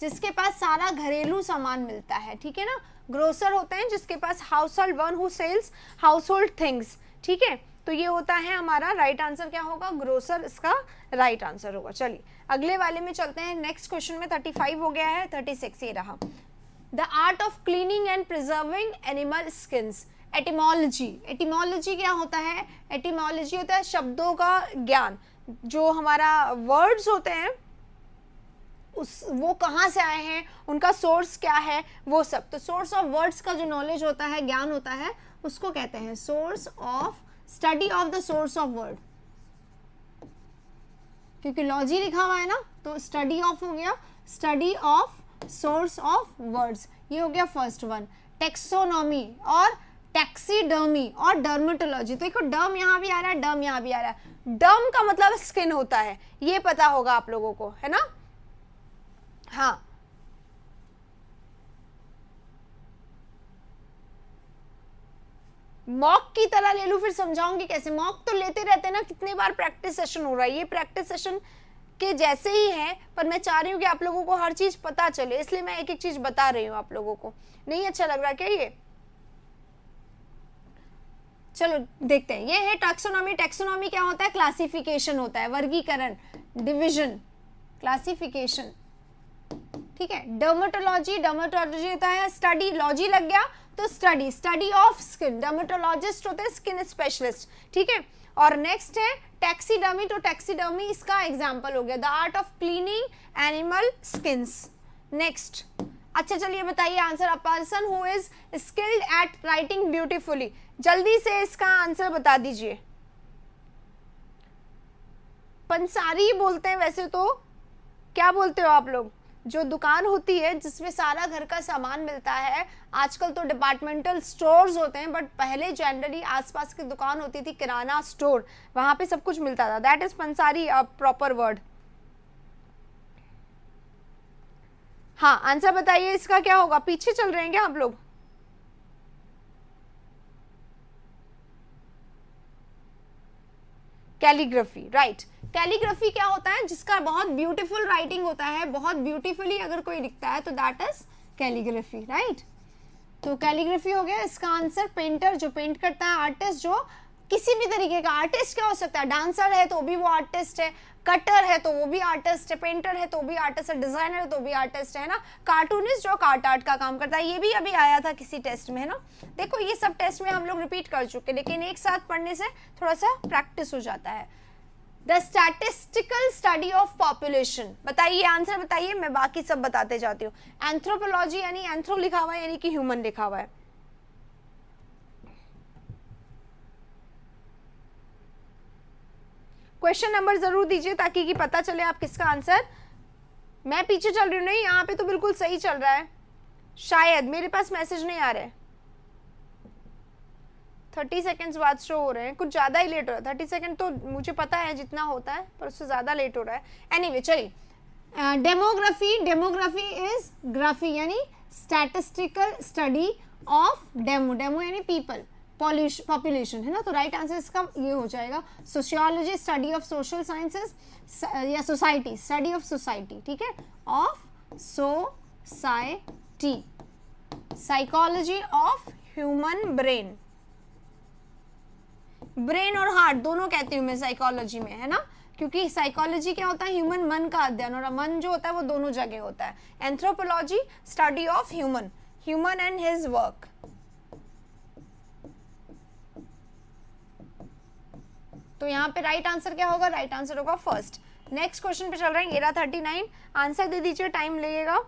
जिसके पास सारा घरेलू सामान मिलता है, ठीक है ना। ग्रोसर होते हैं जिसके पास household, one who sells household things, ठीक है। तो ये होता है हमारा राइट आंसर, क्या होगा? ग्रोसर इसका राइट आंसर होगा। चलिए अगले वाले में चलते हैं। नेक्स्ट क्वेश्चन में 35 हो गया है, 36 ये रहा। The art of cleaning and preserving animal skins. Etymology, etymology क्या होता है? एटिमोलॉजी होता है शब्दों का ज्ञान, जो हमारा वर्ड्स होते हैं वो कहाँ से आए हैं, उनका सोर्स क्या है, वो सब। तो सोर्स ऑफ वर्ड्स का जो नॉलेज होता है, ज्ञान होता है, उसको कहते हैं source of, study of the source of word. क्योंकि लॉजी लिखा हुआ है ना, तो स्टडी ऑफ हो गया, study of source of words, ये हो गया फर्स्ट वन। टेक्सोनॉमी और टैक्सीडर्मी और डर्मेटोलॉजी। तो देखो डर्म यहाँ भी आ रहा है, डर्म यहाँ भी आ रहा है। डर्म का मतलब स्किन होता है, ये पता होगा आप लोगों को, है ना। हाँ, मॉक की तरह ले लूं, फिर समझाऊंगी कैसे। मॉक तो लेते रहते हैं ना, कितनी बार प्रैक्टिस सेशन हो रहा है, ये प्रैक्टिस सेशन के जैसे ही है, पर मैं चाह रही हूँ कि आप लोगों को हर चीज पता चले, इसलिए मैं एक एक चीज बता रही हूँ आप लोगों को। नहीं अच्छा लग रहा क्या ये? चलो देखते हैं। ये है टैक्सोनॉमी। टैक्सोनॉमी क्या होता है? क्लासिफिकेशन होता है, वर्गीकरण, डिवीजन, क्लासिफिकेशन, ठीक है। डर्मेटोलॉजी, डर्मेटोलॉजी होता है स्टडी, लॉजी लग गया तो study, study of skin. Dermatologist होते हैं स्किन स्पेशलिस्ट, ठीक है। और नेक्स्ट है टैक्सीडर्मी। तो टैक्सीडर्मी इसका एग्जांपल हो गया, the art of cleaning animal skins. Next, अच्छा चलिए बताइए answer. A person who is skilled at writing beautifully. जल्दी से इसका आंसर बता दीजिए। पंसारी बोलते हैं वैसे तो, क्या बोलते हो आप लोग? जो दुकान होती है जिसमें सारा घर का सामान मिलता है, आजकल तो डिपार्टमेंटल स्टोर्स होते हैं, बट पहले जनरली आसपास की दुकान होती थी, किराना स्टोर, वहां पे सब कुछ मिलता था, that is pansari, a proper word. हाँ आंसर बताइए इसका क्या होगा? पीछे चल रहे हैं क्या आप लोग? Calligraphy, right. कैलीग्राफी क्या होता है? जिसका बहुत ब्यूटीफुल राइटिंग होता है, बहुत ब्यूटीफुली अगर कोई लिखता है तो दैट इज कैलीग्राफी, राइट। तो कैलीग्राफी हो गया इसका आंसर। पेंटर, जो पेंट करता है, आर्टिस्ट जो किसी भी तरीके का, आर्टिस्ट क्या हो सकता है? डांसर है तो भी वो आर्टिस्ट है, कटर है तो वो भी आर्टिस्ट है, पेंटर है तो भी आर्टिस्ट है, डिजाइनर है तो भी आर्टिस्ट है ना। कार्टूनिस्ट जो कार्ट आर्ट का काम करता है, ये भी अभी आया था किसी टेस्ट में, है ना। देखो ये सब टेस्ट में हम लोग रिपीट कर चुके, लेकिन एक साथ पढ़ने से थोड़ा सा प्रैक्टिस हो जाता है। The statistical study of population. बताइए आंसर बताइए, मैं बाकी सब बताते जाती हूँ। एंथ्रोपोलॉजी यानी एंथ्रो लिखा हुआ है यानी कि ह्यूमन लिखा हुआ है। क्वेश्चन नंबर जरूर दीजिए ताकि कि पता चले आप किसका आंसर। मैं पीछे चल रही हूँ, नहीं यहाँ पे तो बिल्कुल सही चल रहा है। शायद मेरे पास मैसेज नहीं आ रहे, 30 सेकेंड्स बाद शो हो रहे हैं, कुछ ज़्यादा ही लेट हो रहा है। 30 सेकेंड तो मुझे पता है जितना होता है, पर उससे ज़्यादा लेट हो रहा है। एनीवे चलिए, डेमोग्राफी इज ग्राफी यानी स्टैटिस्टिकल स्टडी ऑफ डेमो यानी पीपल, पॉपुलेशन है ना। तो राइट आंसर इसका ये हो जाएगा sociology, study of social sciences या सोसाइटी, स्टडी ऑफ सोसाइटी, ठीक है, of society. Psychology of human brain, brain और हार्ट दोनों कहती हूँ मैं साइकोलॉजी में, है ना, क्योंकि साइकोलॉजी क्या होता है, ह्यूमन मन का अध्ययन, और मन जो होता है वो दोनों जगह होता है। Anthropology study of human and his work. तो यहाँ पे राइट आंसर क्या होगा, राइट आंसर होगा फर्स्ट। नेक्स्ट क्वेश्चन पे चल रहे हैं, 11:39, आंसर दे दीजिए, टाइम लगेगा।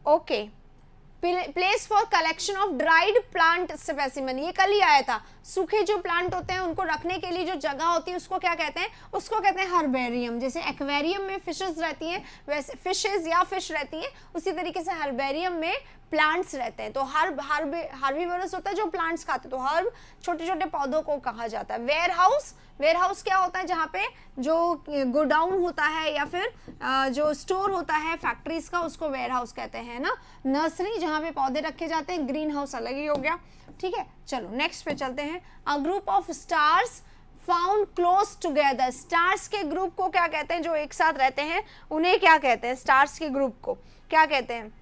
Okay, place for collection of dried plant specimen, ये कल ही आया था। सूखे जो प्लांट होते हैं उनको रखने के लिए जो जगह होती है उसको क्या कहते हैं, उसको कहते हैं हर्बेरियम। जैसे एक्वेरियम में फिशेस रहती हैं, वैसे फिशेस या फिश रहती हैं, उसी तरीके से हर्बेरियम में प्लांट्स रहते हैं। तो हर्बीवरस होता है जो प्लांट्स खाते हैं, तो हर्ब छोटे छोटे पौधों को कहा जाता है। वेयर हाउस क्या होता है, जहाँ पे जो गोडाउन होता है या फिर जो स्टोर होता है फैक्ट्रीज का, उसको वेयर हाउस कहते हैं ना। नर्सरी जहाँ पे पौधे रखे जाते हैं, ग्रीन हाउस अलग ही हो गया, ठीक है। चलो नेक्स्ट पे चलते हैं। A group of stars found close together, stars के ग्रुप को क्या कहते हैं, जो एक साथ रहते हैं उन्हें क्या कहते हैं, स्टार्स के ग्रुप को क्या कहते हैं।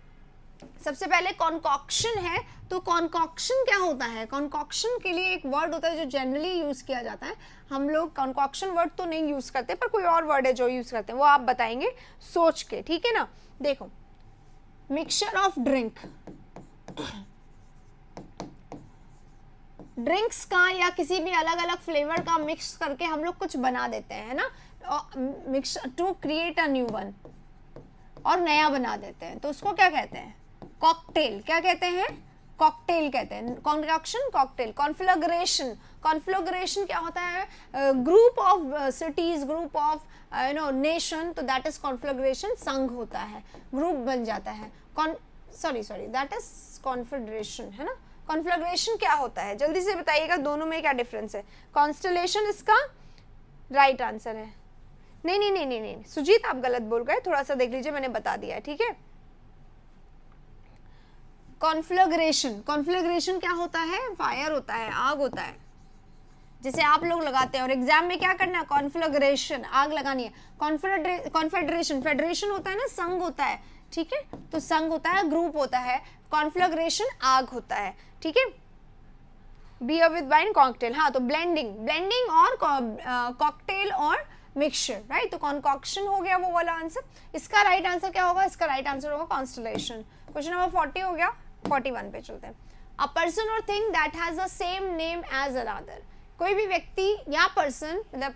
सबसे पहले कॉन्कॉक्शन है, तो कॉन्कॉक्शन क्या होता है, कॉन्कॉक्शन के लिए एक वर्ड होता है जो जनरली यूज किया जाता है। हम लोग कॉन्कॉक्शन वर्ड तो नहीं यूज करते, पर कोई और वर्ड है जो यूज करते हैं, वो आप बताएंगे सोच के, ठीक है ना। देखो, मिक्सचर ऑफ ड्रिंक, ड्रिंक्स का या किसी भी अलग अलग फ्लेवर का मिक्स करके हम लोग कुछ बना देते हैं ना, mixture to create a new one, और नया बना देते हैं, तो उसको क्या कहते हैं, कॉकटेल। क्या कहते हैं, कॉकटेल कहते हैं। Concoction, cocktail. कॉन्फ्लग्रेशन क्या होता है, group of cities, group of nation, तो दैट इज कॉन्फ्लग्रेशन। संघ होता है, ग्रुप बन जाता है। सॉरी दैट इज कॉन्फेडरेशन, है ना। कॉन्फ्लग्रेशन क्या होता है, जल्दी से बताइएगा, दोनों में क्या डिफरेंस है। कॉन्स्टलेशन इसका राइट आंसर है। नहीं, सुजीत आप गलत बोल गए, थोड़ा सा देख लीजिए, मैंने बता दिया है, ठीक है। कॉन्फ्लग्रेशन क्या होता है, फायर होता है, आग होता है, जैसे आप लोग लगाते हैं, और एग्जाम में क्या करना है, कॉन्फ्लग्रेशन, आग लगानी है। कॉन्फेडरेशन, फेडरेशन होता है ना, संघ होता है, ठीक है, तो संघ होता है, ग्रुप होता है। कॉन्फ्लग्रेशन आग होता है, ठीक है। बियर विद वाइन, कॉकटेल, हाँ, तो ब्लेंडिंग और कॉकटेल और मिक्सचर, राइट। तो कॉन्कॉक्शन हो गया वो वाला आंसर। इसका राइट आंसर क्या होगा, इसका राइट आंसर होगा कॉन्स्टलेशन। क्वेश्चन नंबर 40 हो गया, 41 पे चलते हैं। अ पर्सन और thing that has the same name as another, कोई भी व्यक्ति या पर्सन, मतलब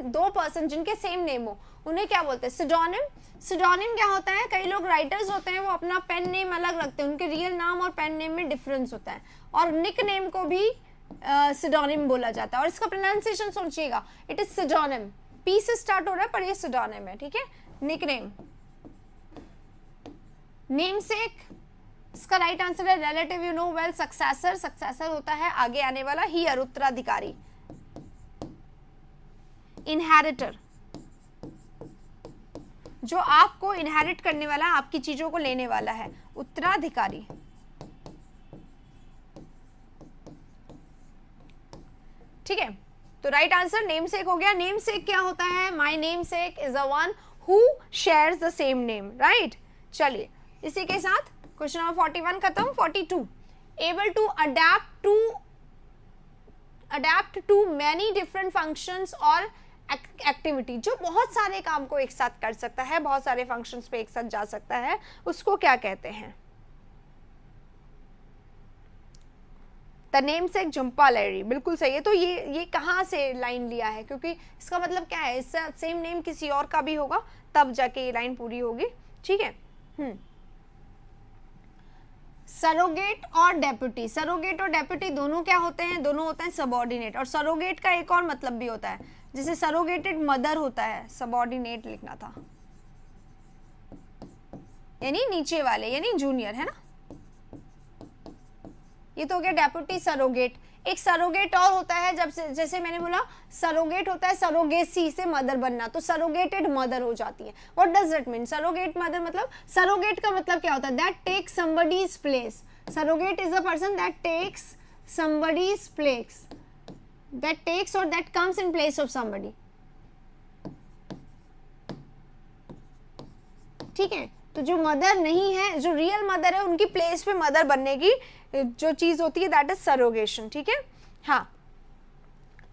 दो पर्सन जिनके सेम नेम हो, उन्हें क्या बोलते हैं, सिडोनिम। सिडोनिम क्या होता है, कई लोग राइटर्स होते हैं वो अपना पेन नेम अलग रखते हैं, उनके रियल नाम और पेन नेम में डिफरेंस होता है, और निक नेम को भी सिडोनिम बोला जाता है। और इसका प्रोनाउंसिएशन सोचिएगा, इट इज सिडोनिम, पी से स्टार्ट हो रहा है पर ये सिडोनिम है, ठीक है। निकनेम, नेमसेक, इसका राइट आंसर है relative, you know well. Successor होता है आगे आने वाला, हियर उत्तराधिकारी। इनहेरिटर, जो आपको इनहेरिट करने वाला, आपकी चीजों को लेने वाला है, उत्तराधिकारी। ठीक है, तो राइट आंसर नेमसेक हो गया। नेमसेक क्या होता है, my namesake is a one who shares the same name, right. चलिए, इसी के साथ क्वेश्चन नंबर 41 खत्म। 42, able to adapt to many different functions और एक्टिविटी, जो बहुत सारे काम को एक साथ कर सकता है, बहुत सारे फंक्शंस पे एक साथ जा सकता है, उसको क्या कहते हैं। द नेमसेक झुम्पा लैरी, बिल्कुल सही है। तो ये कहाँ से लाइन लिया है, क्योंकि इसका मतलब क्या है, इससे सेम नेम किसी और का भी होगा तब जाके ये लाइन पूरी होगी, ठीक है। सरोगेट और डेप्यूटी, सरोगेट और डेप्यूटी दोनों क्या होते हैं, दोनों होते हैं सबऑर्डिनेट। और सरोगेट का एक और मतलब भी होता है, जैसे सरोगेटेड मदर होता है, सबऑर्डिनेट लिखना था, यानी नीचे वाले, यानी जूनियर, है ना। ये तो हो गया डेप्यूटी सरोगेट। एक सरोगेट और होता है, जब से जैसे मैंने बोला सरोगेट होता है सरोगेसी से मदर बनना, तो सरोगेटेड मदर हो जाती है। What does it mean? Surrogate mother मतलब, सरोगेट का मतलब क्या होता है? That takes somebody's place. Surrogate is a person that takes somebody's place, that takes और that comes in place of somebody. ठीक है, तो जो मदर नहीं है, जो रियल मदर है, उनकी प्लेस पे मदर बनने की जो चीज होती है दैट इज सरोगेशन। ठीक है, हाँ।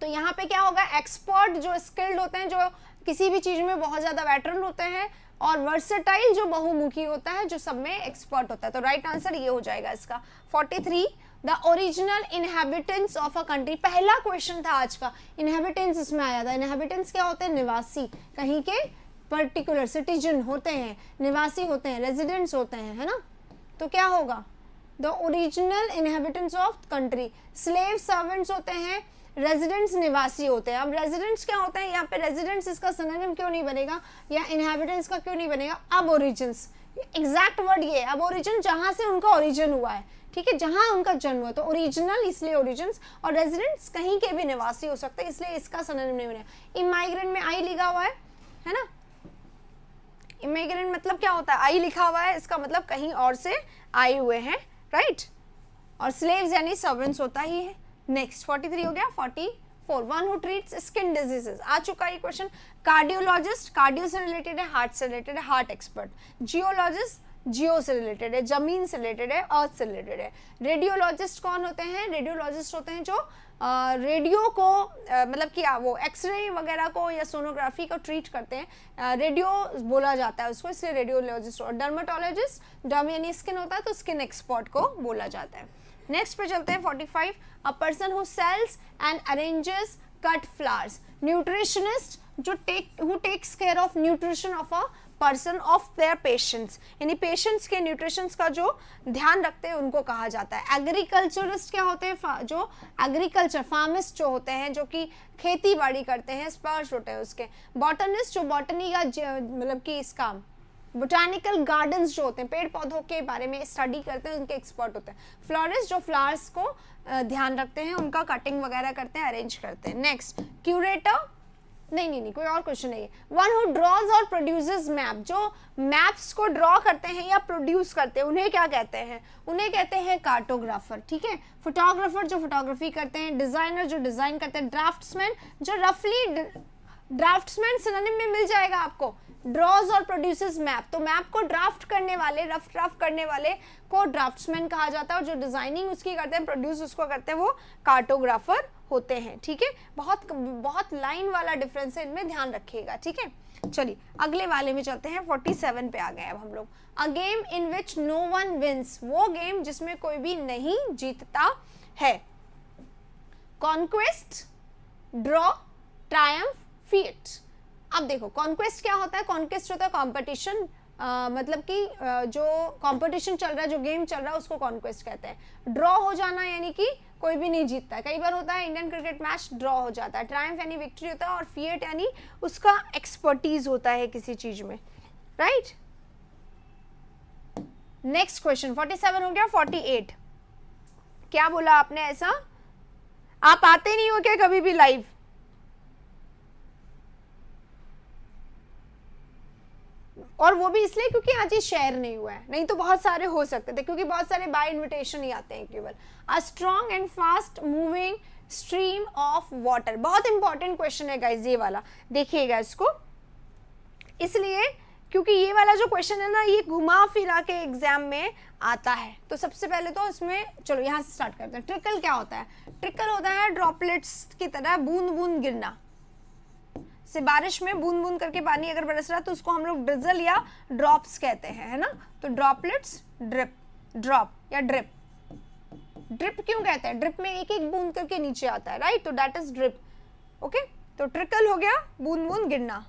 तो यहाँ पे क्या होगा, एक्सपर्ट जो स्किल्ड होते हैं, जो किसी भी चीज में बहुत ज्यादा वेटरन होते हैं, और वर्सेटाइल जो बहुमुखी होता है, जो सब में एक्सपर्ट होता है। तो राइट आंसर ये हो जाएगा इसका। 43 the original inhabitants of a country, पहला क्वेश्चन था आज का, इनहेबिटेंट्स इसमें आया था। इनहेबिटेंट्स क्या होते हैं? निवासी, कहीं के पर्टिकुलर सिटीजन होते हैं, निवासी होते हैं, रेजिडेंट्स होते हैं, है ना। तो क्या होगा, the original inhabitants of country. Slave servants होते हैं, रेजिडेंट्स निवासी होते हैं। अब रेजिडेंट्स क्या होते हैं, यहाँ पे रेजिडेंट्स इसका सिनोनिम क्यों नहीं बनेगा, या इनहेबिटेंट्स का क्यों नहीं बनेगा? अब ओरिजिन्स, एग्जैक्ट वर्ड ये है, अब ओरिजिन जहां से उनका ओरिजिन हुआ है, ठीक है, जहां उनका जन्म हुआ, तो ओरिजिनल इसलिए ओरिजिन्स, और रेजिडेंट्स कहीं के भी निवासी हो सकते हैं, इसलिए इसका सिनोनिम नहीं बनेगा। इमाइग्रेंट में आई लिखा हुआ है ना। इमिग्रेंट मतलब क्या होता है, आई लिखा हुआ है, इसका मतलब कहीं और से आए हुए हैं, राइट। और स्लेव्स यानी सर्वेंट्स होता ही है। नेक्स्ट 43 हो गया। 44 one who treats skin diseases, आ चुका है क्वेश्चन। कार्डियोलॉजिस्ट, कार्डियो से रिलेटेड है, हार्ट से रिलेटेड है, हार्ट एक्सपर्ट। जियोलॉजिस्ट, जियो से रिलेटेड है, जमीन से रिलेटेड है, अर्थ से रिलेटेड है। रेडियोलॉजिस्ट कौन होते हैं? रेडियोलॉजिस्ट होते हैं जो रेडियो को मतलब कि वो एक्सरे वगैरह को या सोनोग्राफी को ट्रीट करते हैं, रेडियो बोला जाता है उसको, इसलिए रेडियोलॉजिस्ट। और डर्मेटोलॉजिस्ट, डर्म यानी स्किन होता है, तो स्किन एक्सपर्ट को बोला जाता है। नेक्स्ट पे चलते हैं 45 a person who sells and arranges cut flowers. Nutritionist जो who takes care of nutrition of a person of their patients, यानी पेशेंट्स के न्यूट्रिशंस का जो ध्यान रखते हैं उनको कहा जाता है। एग्रीकल्चरिस्ट क्या होते हैं? जो एग्रीकल्चर फार्मिस्ट जो होते हैं, जो कि खेती बाड़ी करते हैं, स्पर्श होते हैं उसके। बॉटनिस्ट जो बॉटनी का मतलब कि इसका बोटानिकल गार्डन्स जो होते हैं, पेड़ पौधों के बारे में स्टडी करते हैं, उनके एक्सपर्ट होते हैं। फ्लोरिस्ट जो फ्लावर्स को ध्यान रखते हैं, उनका कटिंग वगैरह करते हैं, अरेंज करते हैं। नेक्स्ट क्यूरेटर, नहीं कोई और क्वेश्चन नहीं है। वन हु ड्रॉज और प्रोड्यूसेस मैप, जो मैप्स को ड्रॉ करते हैं या प्रोड्यूस करते हैं, उन्हें क्या कहते हैं? उन्हें कहते हैं कार्टोग्राफर। ठीक है, फोटोग्राफर जो फोटोग्राफी करते हैं, डिजाइनर जो डिजाइन करते हैं, ड्राफ्ट्समैन जो रफली, ड्राफ्ट्समैन सिनोनिम में मिल जाएगा आपको, ड्रॉज और प्रोड्यूसेस मैप, तो मैप को ड्राफ्ट करने वाले, रफ ड्राफ्ट करने वाले को ड्राफ्ट्समैन कहा जाता है, और जो डिजाइनिंग उसकी करते हैं, प्रोड्यूस उसको करते हैं, वो कार्टोग्राफर होते हैं। ठीक है, बहुत लाइन वाला डिफरेंस है, इनमें ध्यान रखिएगा। ठीक है, चलिए अगले वाले में चलते हैं। 47 पे आ गए अब हम लोग। A game in which no one wins, वो गेम जिसमें कोई भी नहीं जीतता है। Conquest, draw, triumph, feat. अब देखो कॉन्क्वेस्ट क्या होता है? कॉन्क्वेस्ट होता है कॉम्पिटिशन, मतलब कि जो कंपटीशन चल रहा है, जो गेम चल रहा है, उसको कॉन्क्वेस्ट कहते हैं। ड्रॉ हो जाना यानी कि कोई भी नहीं जीतता है, कई बार होता है इंडियन क्रिकेट मैच ड्रॉ हो जाता है। ट्रायम्फ यानी विक्ट्री होता है, और फिएट यानी उसका एक्सपर्टीज होता है किसी चीज में, राइट। नेक्स्ट क्वेश्चन 47 हो गया। 48 क्या बोला आपने? ऐसा आप आते नहीं हो क्या कभी भी लाइव? और वो भी इसलिए क्योंकि आज ये शेयर नहीं हुआ है, नहीं तो बहुत सारे हो सकते थे, क्योंकि बहुत सारे बाय इनविटेशन ही आते हैं केवल। A strong and fast moving stream of water, बहुत इंपॉर्टेंट क्वेश्चन है गाइज ये वाला, देखिएगा इसको, इसलिए क्योंकि ये वाला जो क्वेश्चन है ना, ये घुमा फिरा के एग्जाम में आता है। तो सबसे पहले तो इसमें चलो यहाँ से स्टार्ट करते हैं। ट्रिकल क्या होता है? ट्रिकल होता है ड्रॉपलेट्स की तरह बूंद बूंद गिरना, से बारिश में बूंद बूंद करके पानी अगर बरस रहा है तो उसको हम लोग ड्रिजल या ड्रॉप्स कहते हैं, है ना। तो ड्रॉपलेट्स, ड्रिप, ड्रॉप या ड्रिप। ड्रिप क्यों कहते हैं? ड्रिप में एक एक बूंद करके नीचे आता है, राइट, तो दैट इज ड्रिप। ओके, तो ट्रिकल हो गया बूंद बूंद गिरना,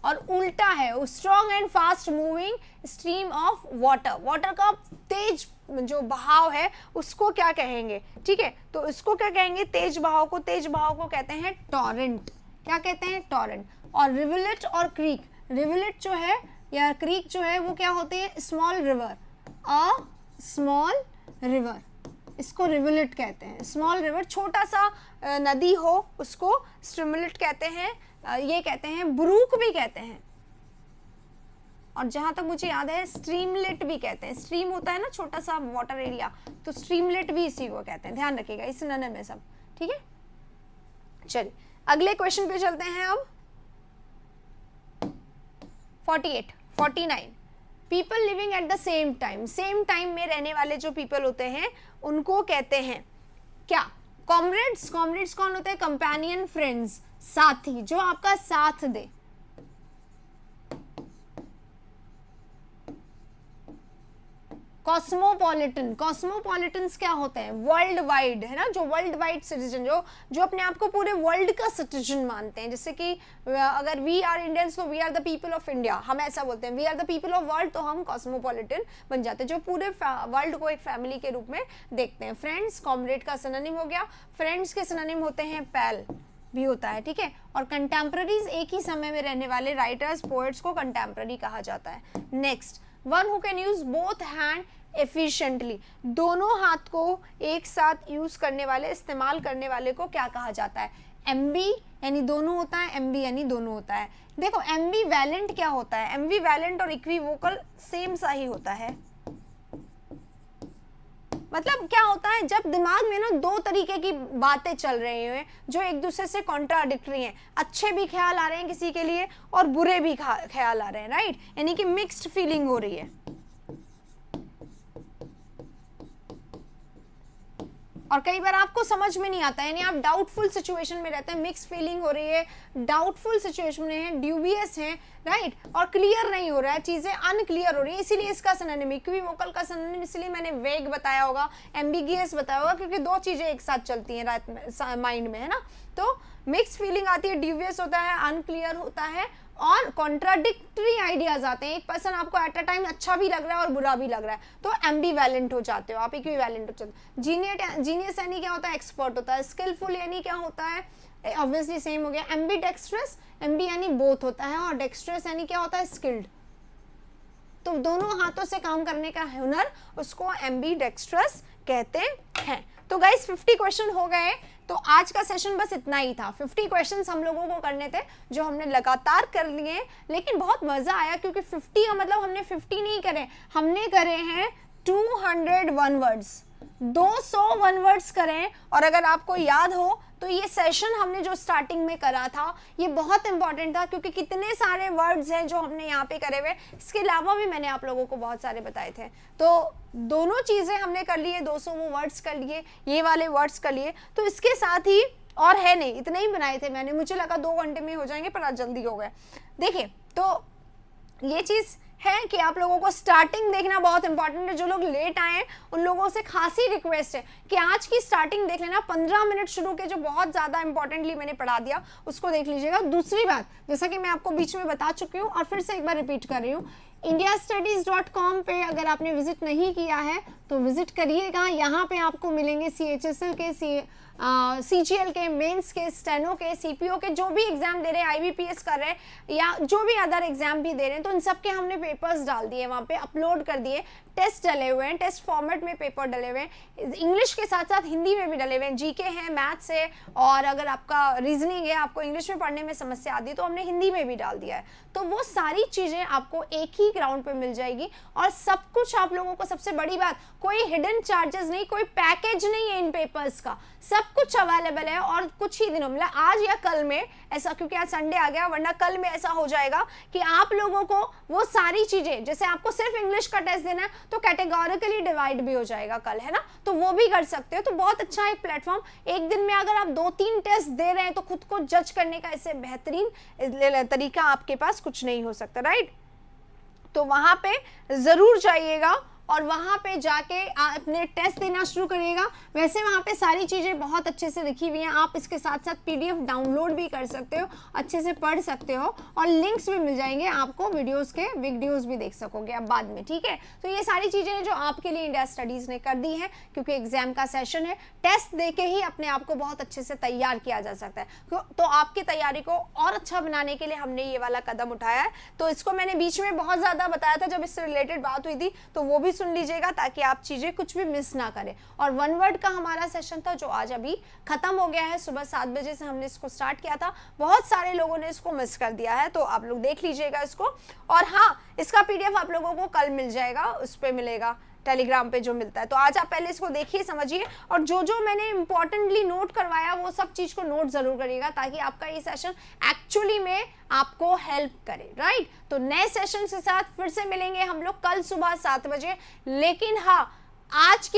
और उल्टा है strong and fast moving stream of water. Water का तेज जो बहाव है उसको क्या कहेंगे, ठीक है, तो इसको क्या कहेंगे, तेज बहाव को, तेज बहाव को कहते हैं टॉरेंट। क्या कहते हैं, टॉरेंट। और रिवलेट और क्रीक, रिवलेट जो है या क्रीक जो है वो क्या होते हैं, small river, a small river, इसको रिवलेट कहते हैं। स्मॉल रिवर, छोटा सा नदी हो उसको स्ट्रीमलेट कहते हैं, ये कहते हैं, ब्रूक भी कहते हैं, और जहां तक मुझे याद है स्ट्रीमलेट भी कहते हैं। स्ट्रीम होता है ना छोटा सा वाटर एरिया, तो स्ट्रीमलेट भी इसी को कहते हैं, ध्यान रखिएगा इस सिनोनिम में सब, ठीक है। चलिए अगले क्वेश्चन पे चलते हैं अब। 48, 49, people living at the same time, same time में रहने वाले जो पीपल होते हैं उनको कहते हैं क्या, कॉमरेड्स। कॉमरेड्स कौन होते हैं, कंपेनियन, फ्रेंड्स, साथी, जो आपका साथ दे। कॉस्मोपॉलिटन, कॉस्मोपॉलिटन्स क्या होते हैं, वर्ल्ड वाइड, है ना, जो वर्ल्ड वाइड सिटीजन, जो अपने आप को पूरे वर्ल्ड का सिटीजन मानते हैं। जैसे कि अगर वी आर इंडियंस तो we are the people of India, हम ऐसा बोलते हैं, we are the people of world तो हम कॉस्मोपॉलिटन बन जाते हैं, जो पूरे वर्ल्ड को एक फैमिली के रूप में देखते हैं। फ्रेंड्स कॉमरेड का सिनोनिम हो गया, फ्रेंड्स के सिनोनिम होते हैं पैल भी होता है, ठीक है। और कंटेम्पररीज, एक ही समय में रहने वाले राइटर्स, पोएट्स को कंटेम्पररी कहा जाता है। Next, one who can use both hand efficiently, दोनों हाथ को एक साथ यूज करने वाले, इस्तेमाल करने वाले को क्या कहा जाता है, एम्बी यानी दोनों होता है, एम्बी यानी दोनों होता है। देखो एम्बी वैलेंट क्या होता है, एम्बी वैलेंट और इक्विवोकल सेम सा ही होता है। मतलब क्या होता है, जब दिमाग में ना दो तरीके की बातें चल रही हैं जो एक दूसरे से कॉन्ट्राडिक्टरी हैं, अच्छे भी ख्याल आ रहे हैं किसी के लिए और बुरे भी ख्याल आ रहे हैं, राइट, यानी कि मिक्स्ड फीलिंग हो रही है। और कई बार आपको समझ में नहीं आता, यानी आप डाउटफुल सिचुएशन में रहते हैं, मिक्स फीलिंग हो रही है, डाउटफुल सिचुएशन में है, ड्यूबियस है, राइट, और क्लियर नहीं हो रहा है, चीजें अनक्लियर हो रही है, इसीलिए इसका सिनोनिम, इक्विवोकल का सिनोनिम इसलिए मैंने वेग बताया होगा, एम्बिगियस बताया होगा, क्योंकि दो चीजें एक साथ चलती हैं रात में माइंड में, है ना। तो मिक्स फीलिंग आती है, ड्यूबियस होता है, अनक्लियर होता है, और कॉन्ट्राडिक्टरी आइडियाज आते हैं। एक पर्सन आपको एट अ टाइम अच्छा भी लग रहा है और बुरा भी लग रहा है, तो एम्बीवैलेंट हो जाते हो आप, इक्विवैलेंट हो जाते हो। जीनियस यानी क्या होता है, एक्सपर्ट होता है। स्किलफुल यानी क्या होता है, ऑब्वियसली सेम हो गया। एम्बीडेक्स्ट्रस, एम्बी यानी बोथ होता है, और डेक्स्ट्रस यानी क्या होता है, स्किल्ड। तो दोनों हाथों से काम करने का हुनर, उसको एम्बीडेक्स्ट्रस कहते हैं। तो गाइस 50 क्वेश्चन हो गए, तो आज का सेशन बस इतना ही था। 50 क्वेश्चंस हम लोगों को करने थे जो हमने लगातार कर लिए, लेकिन बहुत मजा आया, क्योंकि 50 का मतलब हमने 50 नहीं करे, हमने करे हैं 201 वर्ड्स, 201 वर्ड्स करें। और अगर आपको याद हो तो ये सेशन हमने जो स्टार्टिंग में करा था ये बहुत इंपॉर्टेंट था, क्योंकि कितने सारे वर्ड्स हैं जो हमने यहाँ पे करे हुए, इसके अलावा भी मैंने आप लोगों को बहुत सारे बताए थे। तो दोनों चीजें हमने कर लिए, 200 वो वर्ड्स कर लिए, ये वाले वर्ड्स कर लिए। तो इसके साथ ही और है नहीं, इतने ही बनाए थे मैंने, मुझे लगा 2 घंटे में हो जाएंगे, पर आज जल्दी हो गए। देखिए तो ये चीज है कि आप लोगों को स्टार्टिंग देखना बहुत इंपॉर्टेंट है। जो लोग लेट आए हैं उन लोगों से खासी रिक्वेस्ट है कि आज की स्टार्टिंग देख लेना, 15 मिनट शुरू के जो बहुत ज़्यादा इंपॉर्टेंटली मैंने पढ़ा दिया उसको देख लीजिएगा। दूसरी बात, जैसा कि मैं आपको बीच में बता चुकी हूँ और फिर से एक बार रिपीट कर रही हूँ, indiastudies.com पे अगर आपने विजिट नहीं किया है तो विजिट करिएगा। यहाँ पे आपको मिलेंगे CHSL के, CGL के, मेंस के, स्टेनो के, CPO के, जो भी एग्जाम दे रहे हैं, IBPS कर रहे हैं या जो भी अदर एग्जाम भी दे रहे हैं, तो इन सब के हमने पेपर्स डाल दिए, वहाँ पे अपलोड कर दिए, टेस्ट डले हुए हैं, टेस्ट फॉर्मेट में पेपर डले हुए हैं, इंग्लिश के साथ साथ हिंदी में भी डले हुए हैं, GK है, मैथ्स है, और अगर आपका रीजनिंग है, आपको इंग्लिश में पढ़ने में समस्या आती है तो हमने हिंदी में भी डाल दिया है। तो वो सारी चीज़ें आपको एक ही ग्राउंड पे मिल जाएगी, और सब कुछ आप लोगों को, सबसे बड़ी बात, कोई हिडन चार्जेस नहीं, कोई पैकेज नहीं है इन पेपर्स का, सब कुछ अवेलेबल है। और कुछ ही दिनों, मतलब आज या कल में ऐसा, क्योंकि आज संडे आ गया, वरना कल में ऐसा हो जाएगा कि आप लोगों को वो सारी चीजें, जैसे आपको सिर्फ इंग्लिश का टेस्ट देना है तो कैटेगोरिकली डिवाइड भी हो जाएगा कल, है ना, तो वो भी कर सकते हो। तो बहुत अच्छा एक प्लेटफॉर्म, एक दिन में अगर आप 2-3 टेस्ट दे रहे हैं तो खुद को जज करने का इससे बेहतरीन तरीका आपके पास कुछ नहीं हो सकता, राइट। तो वहां पे जरूर जाइएगा और वहाँ पे जाके अपने टेस्ट देना शुरू करिएगा। वैसे वहाँ पे सारी चीज़ें बहुत अच्छे से लिखी हुई हैं, आप इसके साथ साथ PDF डाउनलोड भी कर सकते हो, अच्छे से पढ़ सकते हो और लिंक्स भी मिल जाएंगे आपको, वीडियोस के वीडियोस भी देख सकोगे आप बाद में, ठीक है। तो ये सारी चीज़ें जो आपके लिए इंडिया स्टडीज़ ने कर दी हैं, क्योंकि एग्जाम का सेशन है, टेस्ट दे के ही अपने आप को बहुत अच्छे से तैयार किया जा सकता है। तो आपकी तैयारी को और अच्छा बनाने के लिए हमने ये वाला कदम उठाया है। तो इसको मैंने बीच में बहुत ज़्यादा बताया था जब इससे रिलेटेड बात हुई थी, तो वो भी सुन लीजिएगा ताकि आप चीज़ें कुछ भी मिस ना करें। और वन वर्ड का हमारा सेशन था जो आज अभी खत्म हो गया है, सुबह 7 बजे से हमने इसको स्टार्ट किया था, बहुत सारे लोगों ने इसको मिस कर दिया है, तो आप लोग देख लीजिएगा इसको। और हाँ, इसका PDF आप लोगों को कल मिल जाएगा, उस पर मिलेगा टेलीग्राम पे जो मिलता है। तो आज आप पहले इसको देखिए, समझिए, और जो जो मैंने इंपॉर्टेंटली नोट करवाया वो सब चीज़ को नोट जरूर करिएगा ताकि आपका ये सेशन एक्चुअली में आपको हेल्प करे, राइट। तो नए सेशन के साथ फिर से मिलेंगे हम लोग कल सुबह 7 बजे। लेकिन हाँ, आज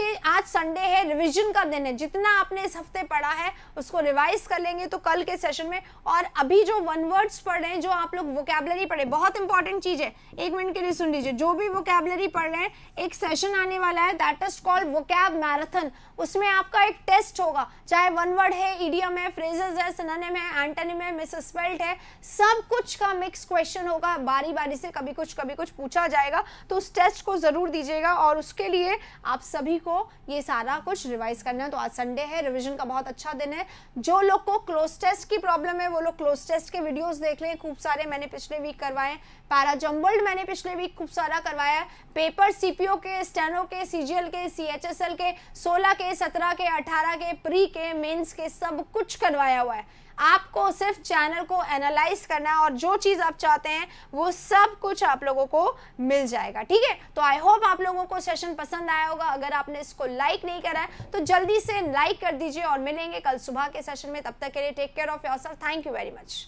संडे है, रिवीजन का दिन है, जितना आपने इस हफ्ते पढ़ा है उसको रिवाइज कर लेंगे तो कल के सेशन में। और अभी जो वन वर्ड्स पढ़ रहे हैं, जो आप लोग वोकैबुलरी पढ़े, बहुत इंपॉर्टेंट चीज है, 1 मिनट के लिए सुन लीजिए। जो भी वोकैबुलरी पढ़ रहे हैं, एक सेशन आने वाला है that is called vocab marathon. उसमें आपका एक टेस्ट होगा, चाहे वन वर्ड है, इडियम है, फ्रेजेस है, सिनोनिम है, एंटोनिम है, मिसस्पेल्ड है, सब कुछ का मिक्स क्वेश्चन होगा, बारी बारी से कभी कुछ पूछा जाएगा। तो उस टेस्ट को जरूर दीजिएगा और उसके लिए आप सभी को ये सारा कुछ रिवाइज करना है। तो आज संडे है, रिवीजन का बहुत अच्छा दिन है। जो लोग को क्लोज टेस्ट की प्रॉब्लम है वो लोग क्लोज टेस्ट के वीडियोस देख लें, खूब सारे मैंने पिछले वीक करवाए। पैरा जम्बल्ड मैंने पिछले वीक खूब सारा करवाया है। पेपर CPO के, स्टेनो के, CGL के, CHSL के, 16 के, 17 के, 18 के, प्री के, मेंस के, सब कुछ करवाया हुआ है। आपको सिर्फ चैनल को एनालाइज करना है और जो चीज़ आप चाहते हैं वो सब कुछ आप लोगों को मिल जाएगा, ठीक है। तो आई होप आप लोगों को सेशन पसंद आया होगा। अगर आपने इसको लाइक नहीं करा है तो जल्दी से लाइक कर दीजिए और मिलेंगे कल सुबह के सेशन में। तब तक के लिए take care of yourself. Thank you very much.